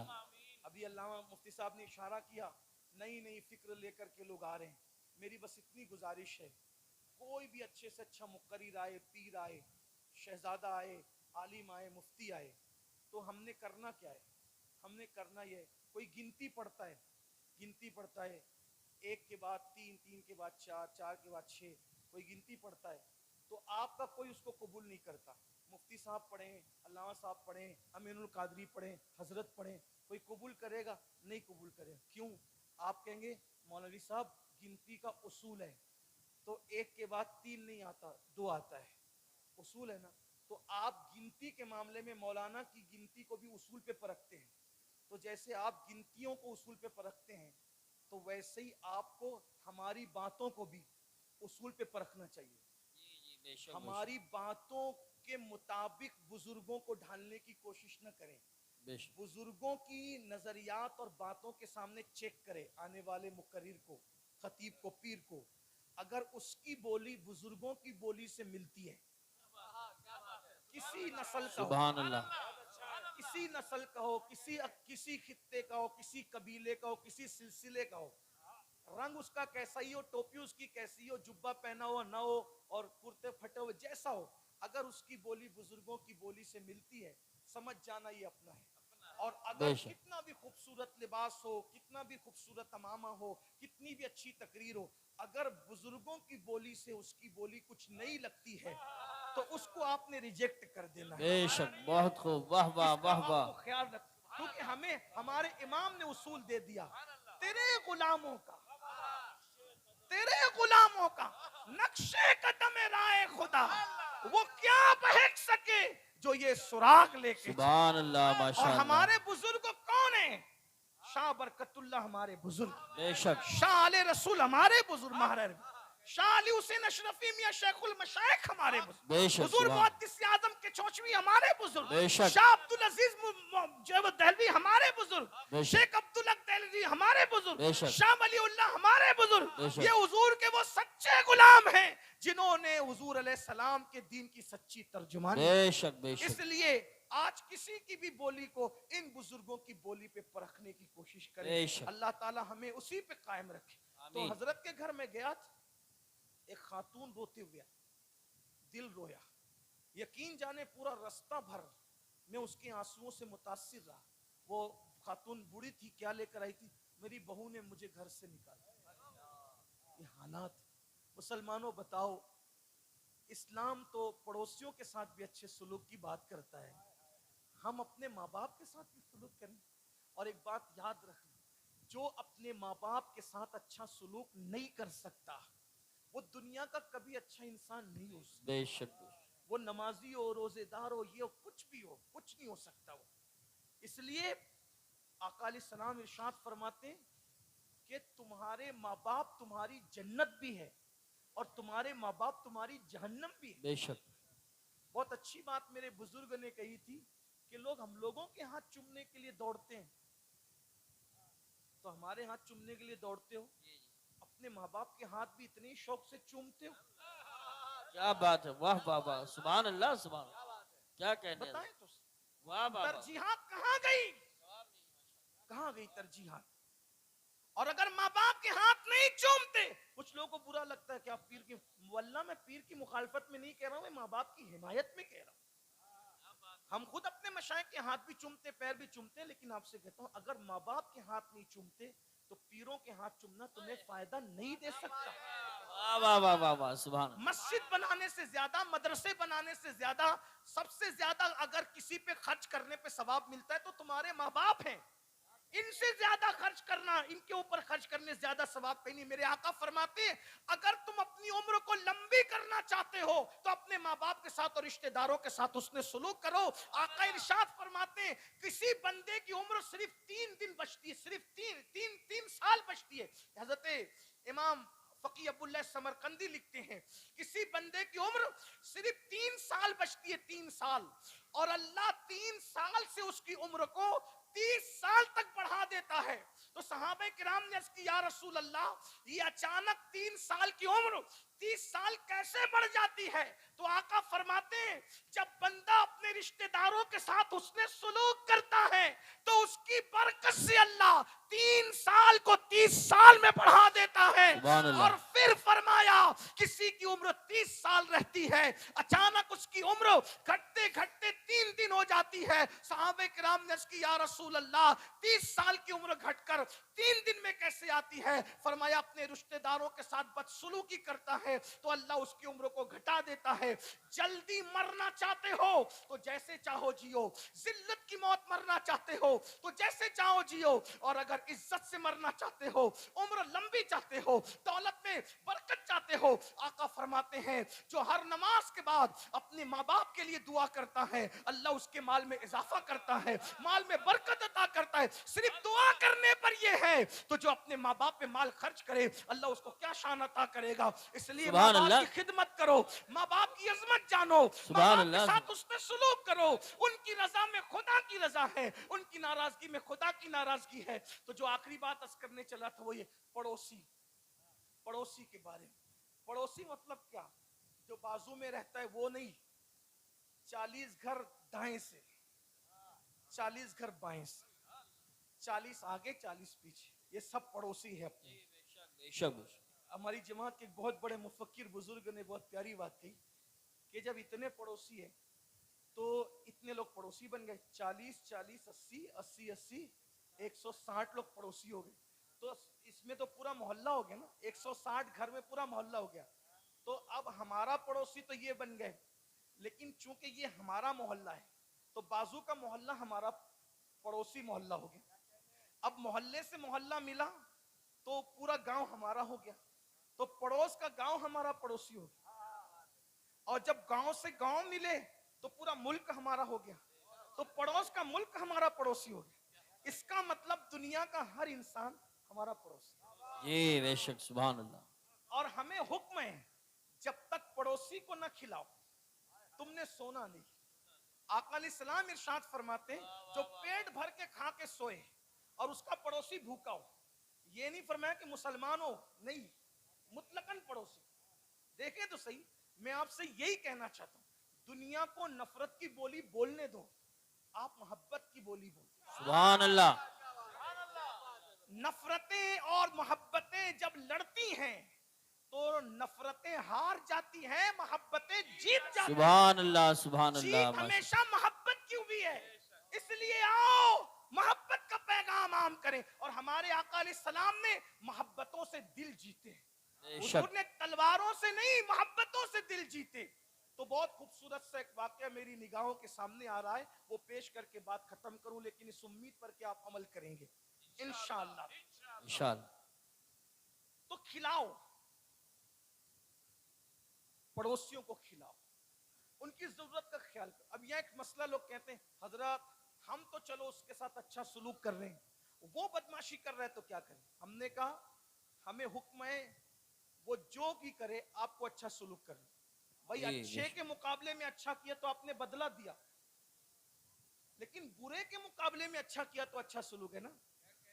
ابھی علامہ مفتی صاحب نے اشارہ کیا نئی نئی فکر لے کر کے لوگ آ رہے ہیں. میری بس اتنی گزارش ہے کوئی بھی اچھے سے اچھا مقرر آئے, پیر آئے, شہزادہ آئے, عالم آئے, مفتی آئے, تو ہم نے کرنا کیا ہے؟ ہم نے کرنا یہ, کوئی گنتی پڑھتا ہے, گنتی پڑھتا ہے, ایک کے بعد تین, تین کے بعد چار, چار کے بعد چھ, کوئی گنتی پڑھتا ہے, تو آپ کا کوئی اس کو قبول نہیں کرتا. مفتی صاحب پڑھیں, علامہ صاحب پڑھیں, امین القادری پڑھیں, حضرت پڑھیں, کوئی قبول کرے گا؟ نہیں قبول کرے گا. کیوں؟ آپ کہیں گے مولوی صاحب گنتی کا اصول ہے, تو ایک کے بعد تین نہیں آتا, دو آتا ہے, اصول ہے نا. تو آپ گنتی کے معاملے میں مولانا کی گنتی کو بھی اصول پہ پرکھتے ہیں. تو جیسے آپ گنتیوں کو اصول پہ پرکھتے ہیں تو ویسے ہی آپ کو ہماری باتوں کو بھی اصول پہ پرکھنا چاہیے. ہماری باتوں کے مطابق بزرگوں کو ڈھالنے کی کوشش نہ کریں. بزرگوں کی نظریات اور باتوں کے سامنے چیک کریں آنے والے مقرر کو, خطیب کو, پیر کو. اگر اس کی بولی بزرگوں کی بولی سے ملتی ہے, کسی نسل کا ہو, سبحان اللہ, کسی نسل کا ہو, کسی خطے کا ہو, کسی قبیلے کا ہو, کسی سلسلے کا ہو, رنگ اس کا کیسا ہی ہو, ٹوپی اس کی کیسی ہو, جبہ پہنا ہوا نہ ہو اور کرتے پھٹے ہوئے جیسا ہو, اگر اس کی بولی بزرگوں کی بولی سے ملتی ہے سمجھ جانا یہ اپنا ہے. اور اگر کتنا بھی خوبصورت لباس ہو, کتنا بھی خوبصورت امامہ ہو, کتنی بھی اچھی تقریر ہو, اگر بزرگوں کی بولی سے اس کی بولی کچھ نہیں لگتی ہے تو اس کو آپ نے ریجیکٹ کر دینا ہے. بے شک, بہت خوب, واہ واہ اس کا واہ آپ واہ. کو خیال رکھ, کیونکہ ہمیں ہمارے امام نے اصول دے دیا, تیرے غلاموں کا, تیرے غلاموں کا نقش قدم رائے خدا وہ کیا بہک سکے جو یہ سراغ لے کے. سبحان اللہ, اور ماشاء اللہ. ہمارے بزرگ کون ہیں؟ شاہ برکت اللہ ہمارے بزرگ, بے شک, شاہ علیہ رسول ہمارے بزرگ, مہرر شاہ علی حسین اشرفی میاں شیخ المشائخ ہمارے بزرگ, بے شک, حضور سبحان, محدث اعظم کے چوچوی ہمارے بزرگ, بے شک, شاہ عبدالعزیز دہلوی ہمارے بزرگ, بے شک, شیخ عبدالحق دہلوی ہمارے بزرگ, بے شک, شاہ ولی اللہ ہمارے بزرگ. بے شک. یہ حضور کے وہ سچے غلام ہیں جنہوں نے حضور علیہ السلام کے دین کی سچی ترجمانی. بے شک, بے اس شک, لیے آج کسی کی بھی بولی کو ان بزرگوں کی بولی پہ پرکھنے کی کوشش کریں. بے شک. اللہ تعالی ہمیں اسی پہ قائم رکھے. تو آمین. حضرت کے گھر میں گیا تھا, ایک خاتون روتے ہوئے, دل رویا, یقین جانے پورا رستہ بھر میں اس کے آنسوؤں سے متاثر رہا. وہ خاتون بوڑھی تھی, کیا لے کر آئی تھی؟ میری بہو نے مجھے گھر سے نکالا. یہ حالات. مسلمانوں بتاؤ, اسلام تو پڑوسیوں کے ساتھ بھی اچھے سلوک کی بات کرتا ہے, ہم اپنے ماں باپ کے ساتھ بھی سلوک کریں. اور ایک بات یاد رکھنا, جو اپنے ماں باپ کے ساتھ اچھا سلوک نہیں کر سکتا وہ دنیا کا کبھی اچھا انسان نہیں ہو سکتا. بے شک, وہ نمازی ہو, روزے دار ہو, یہ ہو, کچھ بھی ہو, کچھ نہیں ہو سکتا وہ. اس لیے آقا علیہ السلام ارشاد فرماتے ہیں کہ تمہارے ماں باپ تمہاری جنت بھی ہے اور تمہارے ماں باپ تمہاری جہنم بھی ہے. بے شک, بہت اچھی بات میرے بزرگ نے کہی تھی کہ لوگ ہم لوگوں کے ہاتھ چومنے کے لیے دوڑتے ہیں, تو ہمارے ہاتھ چومنے کے لیے دوڑتے ہو, اپنے ماں باپ کے ہاتھ بھی اتنی شوق سے چومتے ہو. کیا بات ہے, واہ واہ واہ, سبحان اللہ, سبحان اللہ, کیا کہنے ہیں, بتائیں تو واہ واہ واہ. ترجیحات کہاں گئی, کہاں گئی ترجیحات؟ اور اگر ماں باپ کے ہاتھ نہیں چومتے, کچھ لوگوں کو برا لگتا ہے کہ آپ پیر کی, واللہ میں پیر کی مخالفت میں نہیں کہہ رہا ہوں, میں ماں باپ کی حمایت میں کہہ رہا ہوں. ہم خود اپنے مشائخ کے ہاتھ بھی چومتے, پیر بھی چومتے, لیکن آپ سے کہتا ہوں اگر ماں باپ کے ہاتھ نہیں چومتے تو پیروں کے ہاتھ چومنا تمہیں فائدہ نہیں دے سکتا. واہ واہ واہ واہ واہ, سبحان اللہ. مسجد بنانے سے زیادہ, مدرسے بنانے سے زیادہ, سب سے زیادہ اگر کسی پہ خرچ کرنے پہ ثواب ملتا ہے تو تمہارے ماں باپ ہیں. ان سے زیادہ خرچ کرنا, ان کے اوپر خرچ کرنے سے زیادہ ثواب کہیں نہیں. میرے آقا فرماتے ہیں اگر تم اپنی عمر کو لمبی کرنا چاہتے ہو تو اپنے ماں باپ کے ساتھ اور رشتہ داروں کے ساتھ حسن سلوک کرو. آقا ارشاد فرماتے ہیں کسی بندے کی عمر صرف 3 دن بچتی ہے, صرف تین سال بچتی ہے. حضرت امام فقی ابو اللہ سمرقندی لکھتے ہیں کسی بندے کی عمر صرف 3 سال بچتی ہے, 3 سال, اور اللہ 3 سال سے اس کی عمر کو 30 سال تک بڑھا دیتا ہے. تو صحابہ کرام نے عرض کی یا رسول اللہ یہ اچانک 3 سال کی عمر 30 سال کیسے بڑھ جاتی ہے؟ تو آقا فرماتے ہیں جب بندہ اپنے رشتہ داروں کے ساتھ حسن سلوک کرتا ہے تو اس کی برکت سے اللہ 3 سال کو 30 سال میں بڑھا دیتا ہے. سبحان اللہ. اور پھر فرمایا کسی کی عمر 30 سال رہتی ہے, اچانک اس کی عمر گھٹتے گھٹتے 3 دن ہو جاتی ہے. صحابہ کرام نے عرض کی یا رسول اللہ 30 سال کی عمر گھٹ کر 3 دن میں کیسے آتی ہے؟ فرمایا اپنے رشتہ داروں کے ساتھ بدسلوکی کرتا ہے تو اللہ اس کی عمر کو گھٹا دیتا ہے. جلدی مرنا چاہتے ہو تو جیسے چاہو جیو, ذلت کی موت مرنا چاہتے ہو تو جیسے چاہو جیو, اور اگر عزت سے مرنا چاہتے ہو, عمر لمبی چاہتے ہو, دولت میں برکت چاہتے ہو, آقا فرماتے ہیں جو ہر نماز کے بعد اپنے ماں باپ کے لیے دعا کرتا ہے اللہ اس کے مال میں اضافہ کرتا ہے, مال میں برکت عطا کرتا ہے. صرف دعا کرنے پر یہ ہے تو جو اپنے ماں باپ پہ مال خرچ کرے اللہ اس کو کیا شان عطا کرے گا. اس لیے ماں سبحان باپ اللہ. کی خدمت کرو, ماں باپ کی عظمت جانو, ماں سبحان باپ کے اللہ. ساتھ اس پہ سلوک کرو. ان کی رضا میں خدا کی رضا ہے, ان کی ناراضگی میں خدا کی ناراضگی ہے. تو جو آخری بات عرض کرنے چلا تھا وہ یہ پڑوسی کے بارے میں. پڑوسی مطلب کیا؟ جو بازو میں رہتا ہے وہ نہیں, 40 گھر دائیں سے 40 گھر بائیں سے, 40 آگے 40 پیچھے, یہ سب پڑوسی ہے اپنے. بے شک. ہماری جماعت کے ایک بہت بڑے مفکر بزرگ نے بہت پیاری بات کہی کہ جب اتنے پڑوسی ہیں تو اتنے لوگ پڑوسی بن گئے, 40 40 80 80 80 160 لوگ پڑوسی ہو گئے. تو اس میں تو پورا محلہ ہو گیا نا, 160 گھر میں پورا محلہ ہو گیا. تو اب ہمارا پڑوسی تو یہ بن گئے, لیکن چونکہ یہ ہمارا محلہ ہے تو بازو کا محلہ ہمارا پڑوسی محلہ ہو گیا. اب محلے سے محلہ ملا تو پورا گاؤں ہمارا ہو گیا, تو پڑوس کا گاؤں ہمارا پڑوسی ہو گیا. اور جب گاؤں سے گاؤں ملے تو پورا ملک ہمارا ہو گیا, تو پڑوس کا ملک ہمارا پڑوسی ہو گیا. اس کا مطلب دنیا کا ہر انسان ہمارا پڑوسی. جی بے شک. سبحان اللہ. اور ہمیں حکم ہے جب تک پڑوسی کو نہ کھلاؤ تم نے سونا نہیں. آقا علیہ السلام ارشاد فرماتے جو پیٹ بھر کے کھا کے سوئے اور اس کا پڑوسی بھوکا ہو, یہ نہیں فرمایا کہ مسلمان ہو, نہیں, مطلقاً پڑوسی. دیکھیں تو صحیح, میں آپ سے یہی کہنا چاہتا ہوں دنیا کو نفرت کی بولی بولنے دو, آپ محبت کی بولی بولو. سبحان اللہ. نفرتیں اور محبتیں جب لڑتی ہیں تو نفرتیں ہار جاتی ہیں, محبتیں جیت جاتی ہیں. سبحان اللہ. سبحان اللہ. جیت ہمیشہ محبت کی ہوئی ہے. اس لیے آؤ محبت کا پیغام عام کریں. اور ہمارے آقا علیہ السلام نے محبتوں سے دل جیتے, حضور نے تلواروں سے نہیں محبتوں سے دل جیتے. تو بہت خوبصورت سا ایک واقعہ میری نگاہوں کے سامنے آ رہا ہے, وہ پیش کر کے بات ختم کروں, لیکن اس امید پر کہ آپ عمل کریں گے انشاءاللہ. انشاءاللہ. تو کھلاؤ, پڑوسیوں کو کھلاؤ, ان کی ضرورت کا خیال کرو. اب یہ ایک مسئلہ لوگ کہتے ہیں حضرات ہم تو چلو اس کے ساتھ اچھا سلوک کر رہے ہیں, وہ بدمعاشی کر رہا ہے تو کیا کریں؟ ہم نے کہا ہمیں حکم ہے وہ جو بھی کرے آپ کو اچھا سلوک کرنا. بھائی اچھے کے مقابلے میں اچھا کیا تو آپ نے بدلہ دیا, لیکن برے کے مقابلے میں اچھا کیا تو اچھا سلوک ہے نا.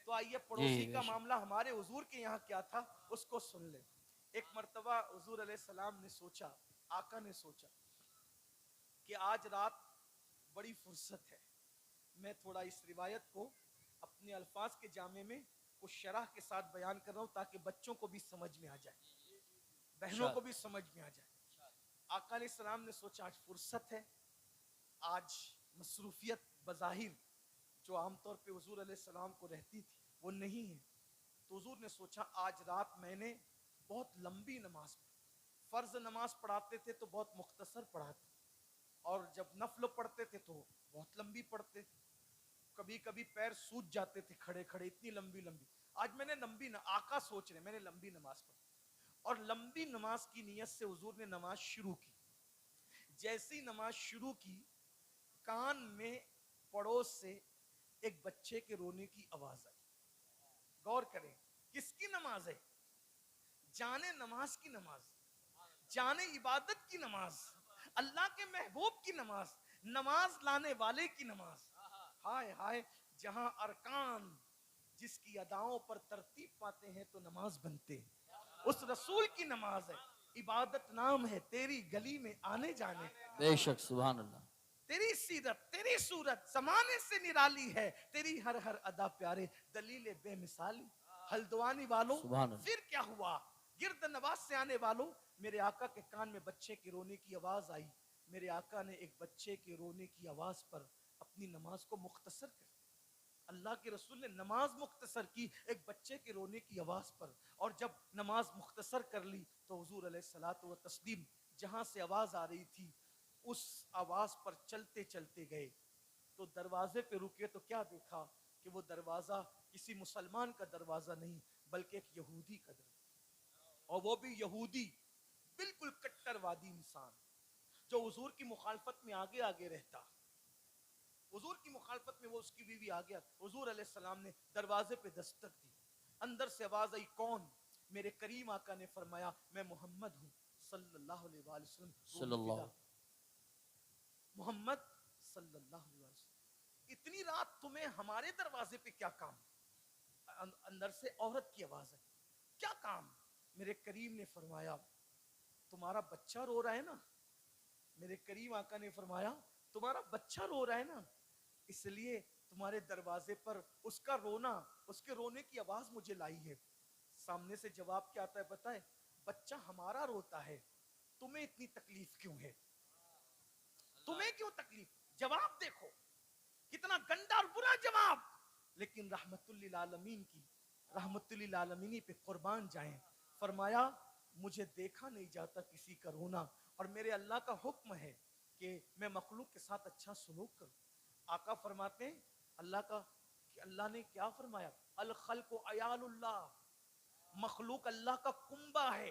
تو آئیے پڑوسی کا معاملہ ہمارے حضور کے یہاں کیا تھا اس کو سن لیں. ایک مرتبہ حضور علیہ السلام نے سوچا, آقا نے سوچا کہ آج رات بڑی فرصت ہے, میں تھوڑا اس روایت کو اپنے الفاظ کے جامع میں کچھ شرح کے ساتھ بیان کر رہا ہوں تاکہ بچوں کو بھی سمجھ میں آ جائے, بہنوں کو بھی سمجھ میں آ جائے. آقا علیہ السلام نے سوچا آج فرصت ہے, آج مصروفیت بظاہر جو عام طور پہ حضور علیہ السلام کو رہتی تھی وہ نہیں ہے. تو حضور نے سوچا آج رات میں نے بہت لمبی نماز پڑھی, فرض نماز پڑھاتے تھے تو بہت مختصر پڑھاتے, اور جب نفل پڑھتے تھے تو بہت لمبی پڑھتے تھے, کبھی کبھی پیر سوج جاتے تھے کھڑے کھڑے, اتنی لمبی لمبی. آج میں نے آقا سوچ رہے میں نے لمبی نماز پڑھی, اور لمبی نماز کی نیت سے حضور نے نماز شروع کی. جیسی نماز شروع کی کان میں پڑوس سے ایک بچے کے رونے کی آواز آئی. غور کریں کس کی نماز ہے؟ جانے نماز کی نماز, جانے عبادت کی نماز, اللہ کے محبوب کی نماز, نماز لانے والے کی نماز. ہائے ہائے, جہاں ارکان جس کی اداؤں پر ترتیب پاتے ہیں تو نماز بنتے ہیں، اس رسول کی نماز ہے، عبادت نام ہے تیری گلی میں آنے جانے، بے شک سبحان اللہ تیری سیرت تیری صورت زمانے سے نرالی ہے، تیری ہر ہر ادا پیارے دلیل بے مثالی، ہلدوانی والوں سبحان اللہ پھر کیا ہوا، گرد نواز سے آنے والوں، میرے آقا کے کان میں بچے کے رونے کی آواز آئی، میرے آقا نے ایک بچے کے رونے کی آواز پر اپنی نماز کو مختصر کر دیا، اللہ کے رسول نے نماز مختصر کی ایک بچے کے رونے کی آواز پر، اور جب نماز مختصر کر لی تو حضور علیہ الصلوۃ والتسلیم جہاں سے آواز آ رہی تھی اس آواز پر چلتے چلتے گئے تو دروازے پہ رکے تو کیا دیکھا کہ وہ دروازہ کسی مسلمان کا دروازہ نہیں بلکہ ایک یہودی کا دروازہ، اور وہ بھی یہودی بالکل کٹر وادی انسان جو حضور کی مخالفت میں آگے آگے رہتا، حضور کی مخالفت میں وہ اس کی بیوی آ گیا، حضور علیہ السلام نے دروازے پہ دستک دی، اندر سے آواز آئی کون؟ میرے کریم آقا نے فرمایا میں محمد ہوں صلی اللہ علیہ وآلہ وسلم، صلی اللہ محمد صلی اللہ علیہ وسلم، اتنی رات تمہیں ہمارے دروازے پہ کیا کام؟ اندر سے عورت کی آواز ہے، کیا کام؟ میرے کریم نے فرمایا تمہارا بچہ رو رہا ہے نا، میرے کریم آقا نے فرمایا تمہارا بچہ رو رہا ہے نا، اس لیے تمہارے دروازے پر اس کا رونا، اس کے رونے کی آواز مجھے لائی ہے۔ سامنے سے جواب کیا آتا ہے پتہ ہے؟ بچہ ہمارا روتا ہے، تمہیں اتنی تکلیف کیوں ہے؟ تمہیں کیوں تکلیف؟ جواب دیکھو کتنا گندا اور برا جواب، لیکن رحمت للعالمین کی رحمت للعالمین پہ قربان جائیں، فرمایا مجھے دیکھا نہیں جاتا کسی کا رونا، اور میرے اللہ کا حکم ہے کہ میں مخلوق کے ساتھ اچھا سلوک کروں۔ آقا فرماتے ہیں اللہ نے کیا فرمایا؟ الخلق عیال اللہ، مخلوق اللہ کا کنبہ ہے،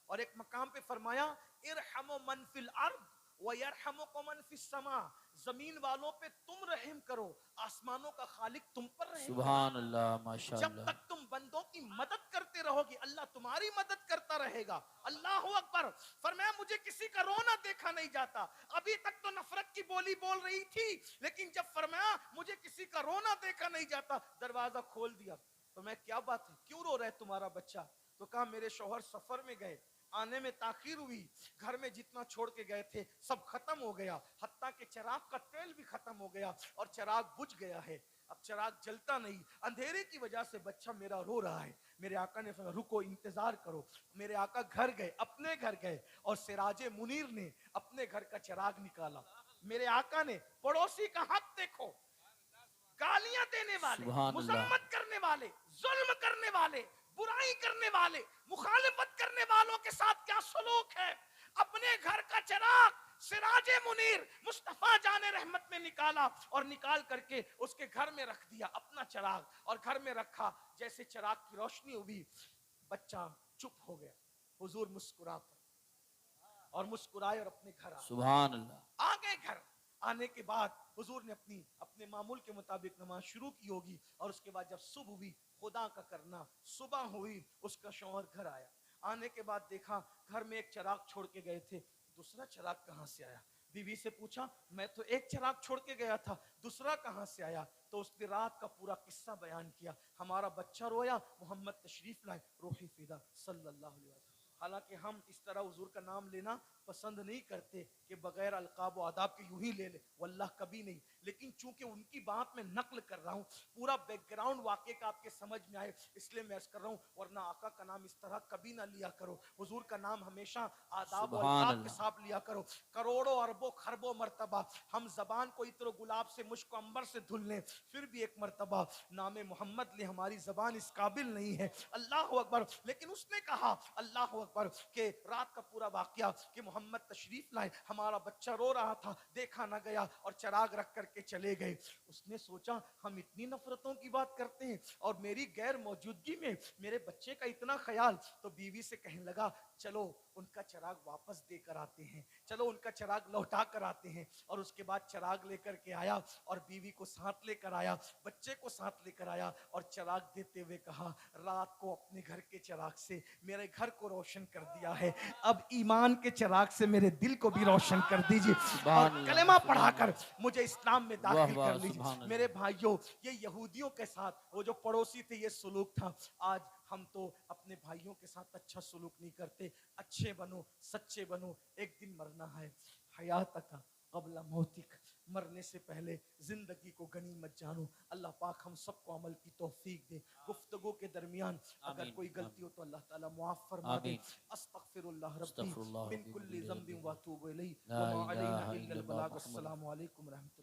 اور ایک مقام پہ فرمایا ارحموا من فی الارض وَيَرْحَمُكُمْ مَنْ فِي السَّمَاءِ، زمین والوں پہ تم رحم کرو، آسمانوں کا خالق تم پر رحم کرے۔ سبحان اللہ ماشاء جب اللہ تک تم بندوں کی مدد کرتے رہو گی اللہ تمہاری مدد کرتا رہے گا۔ اللہ اکبر، فرمایا مجھے کسی کا رونا دیکھا نہیں جاتا، ابھی تک تو نفرت کی بولی بول رہی تھی، لیکن جب فرمایا مجھے کسی کا رونا دیکھا نہیں جاتا، دروازہ کھول دیا۔ فرمایا کیا بات ہے، کیوں رو رہا ہے تمہارا بچہ؟ تو کہا میرے شوہر سفر میں گئے، آنے میں تاخیر ہوئی، گھر میں جتنا چھوڑ کے گئے تھے سب ختم ہو گیا، حتیٰ کہ چراغ کا تیل بھی ختم ہو گیا اور چراغ بجھ گیا ہے، اب چراغ جلتا نہیں، اندھیرے کی وجہ سے بچہ میرا رو رہا ہے۔ میرے آقا نے فرمایا رکو انتظار کرو، میرے آقا گھر گئے، اپنے گھر گئے، اور سراج منیر نے اپنے گھر کا چراغ نکالا۔ میرے آقا نے پڑوسی کا حق دیکھو، گالیاں دینے والے، سبحان اللہ مذمت کرنے والے، ظلم کرنے والے، برائی کرنے والے، مخالفت کرنے والوں کے ساتھ کیا سلوک ہے، اپنے گھر کا چراغ سراج منیر مصطفیٰ جان رحمت میں نکالا، اور نکال کر کے اس کے گھر میں رکھ دیا اپنا چراغ، اور گھر میں رکھا، جیسے چراغ کی روشنی ہوئی بچہ چپ ہو گیا، حضور مسکرا پڑے اور مسکرائے اور اپنے گھر سبحان اللہ آ گئے۔ گھر آنے کے بعد حضور نے اپنے معمول کے مطابق نماز شروع کی ہوگی، اور اس کے بعد جب صبح ہوئی خدا کا کرنا، صبح ہوئی اس کا شوہر گھر آیا، آنے کے بعد دیکھا گھر میں ایک چراغ چھوڑ کے گئے تھے، دوسرا چراغ کہاں سے آیا؟ بیوی سے پوچھا میں تو ایک چراغ چھوڑ کے گیا تھا، دوسرا کہاں سے آیا؟ تو اس نے رات کا پورا قصہ بیان کیا، ہمارا بچہ رویا، محمد تشریف لائے، روحی فدا صلی اللہ علیہ وسلم۔ حالانکہ ہم اس طرح حضور کا نام لینا پسند نہیں کرتے کہ بغیر القاب و آداب کے یوں ہی لے لے، واللہ کبھی نہیں، لیکن چونکہ ان کی بات میں نقل کر رہا ہوں، پورا بیک گراؤنڈ واقعے کا آپ کے سمجھ میں آئے اس لیے میں عرض کر رہا ہوں، ورنہ آقا کا نام اس طرح کبھی نہ لیا کرو، حضور کا نام ہمیشہ آداب و سبحان القاب کے اللہ ساتھ لیا کرو۔ کروڑوں اربوں خربوں مرتبہ ہم زبان کو عطر و گلاب سے مشک و عنبر سے دھل لیں، پھر بھی ایک مرتبہ نام محمد لے، ہماری زبان اس قابل نہیں ہے، اللہ اکبر۔ لیکن اس نے کہا اللہ اکبر کہ رات کا پورا واقعہ کہ محمد تشریف لائے، ہمارا بچہ رو رہا تھا، دیکھا نہ گیا، اور چراغ رکھ کر کے چلے گئے۔ اس نے سوچا ہم اتنی نفرتوں کی بات کرتے ہیں اور میری غیر موجودگی میں میرے بچے کا اتنا خیال، تو بیوی سے کہنے لگا چلو ان کا چراغ واپس دے کر آتے ہیں، چلو ان کا چراغ لوٹا کر آتے ہیں۔ اور اس کے بعد چراغ لے کر کے آیا اور بیوی کو ساتھ لے کر آیا، بچے کو ساتھ لے کر آیا اور چراغ دیتے ہوئے کہا رات کو اپنے گھر کے چراغ سے میرے گھر کو روشن کر دیا ہے، اب ایمان کے چراغ سے میرے دل کو بھی روشن کر دیجیے اور سبحان اللہ، کلمہ پڑھا سبحان کر اللہ، مجھے اسلام میں واہ داخل واہ، کر لیجیے۔ سبحان میرے اللہ۔ بھائیوں، یہ یہودیوں کے ساتھ وہ جو پڑوسی تھے یہ سلوک تھا۔ آج ہم تو اپنے بھائیوں کے ساتھ اچھا سلوک نہیں کرتے۔ اچھے بنو، سچے بنو، ایک دن مرنا ہے۔ حیاتک قبل موتک، مرنے سے پہلے زندگی کو غنیمت جانو۔ اللہ پاک ہم سب کو عمل کی توفیق دے۔ گفتگو کے درمیان اگر آمین، کوئی غلطی ہو آمین، تو اللہ تعالیٰ معاف فرما دے۔ آمین۔ استغفر اللہ ربی استغفر اللہ من ربی من کل کل ذنب ذنب واتوب الیہ لا وما علینا الہ الا الا اللہ البلاغ۔ محمد السلام علیکم ورحمۃ اللہ۔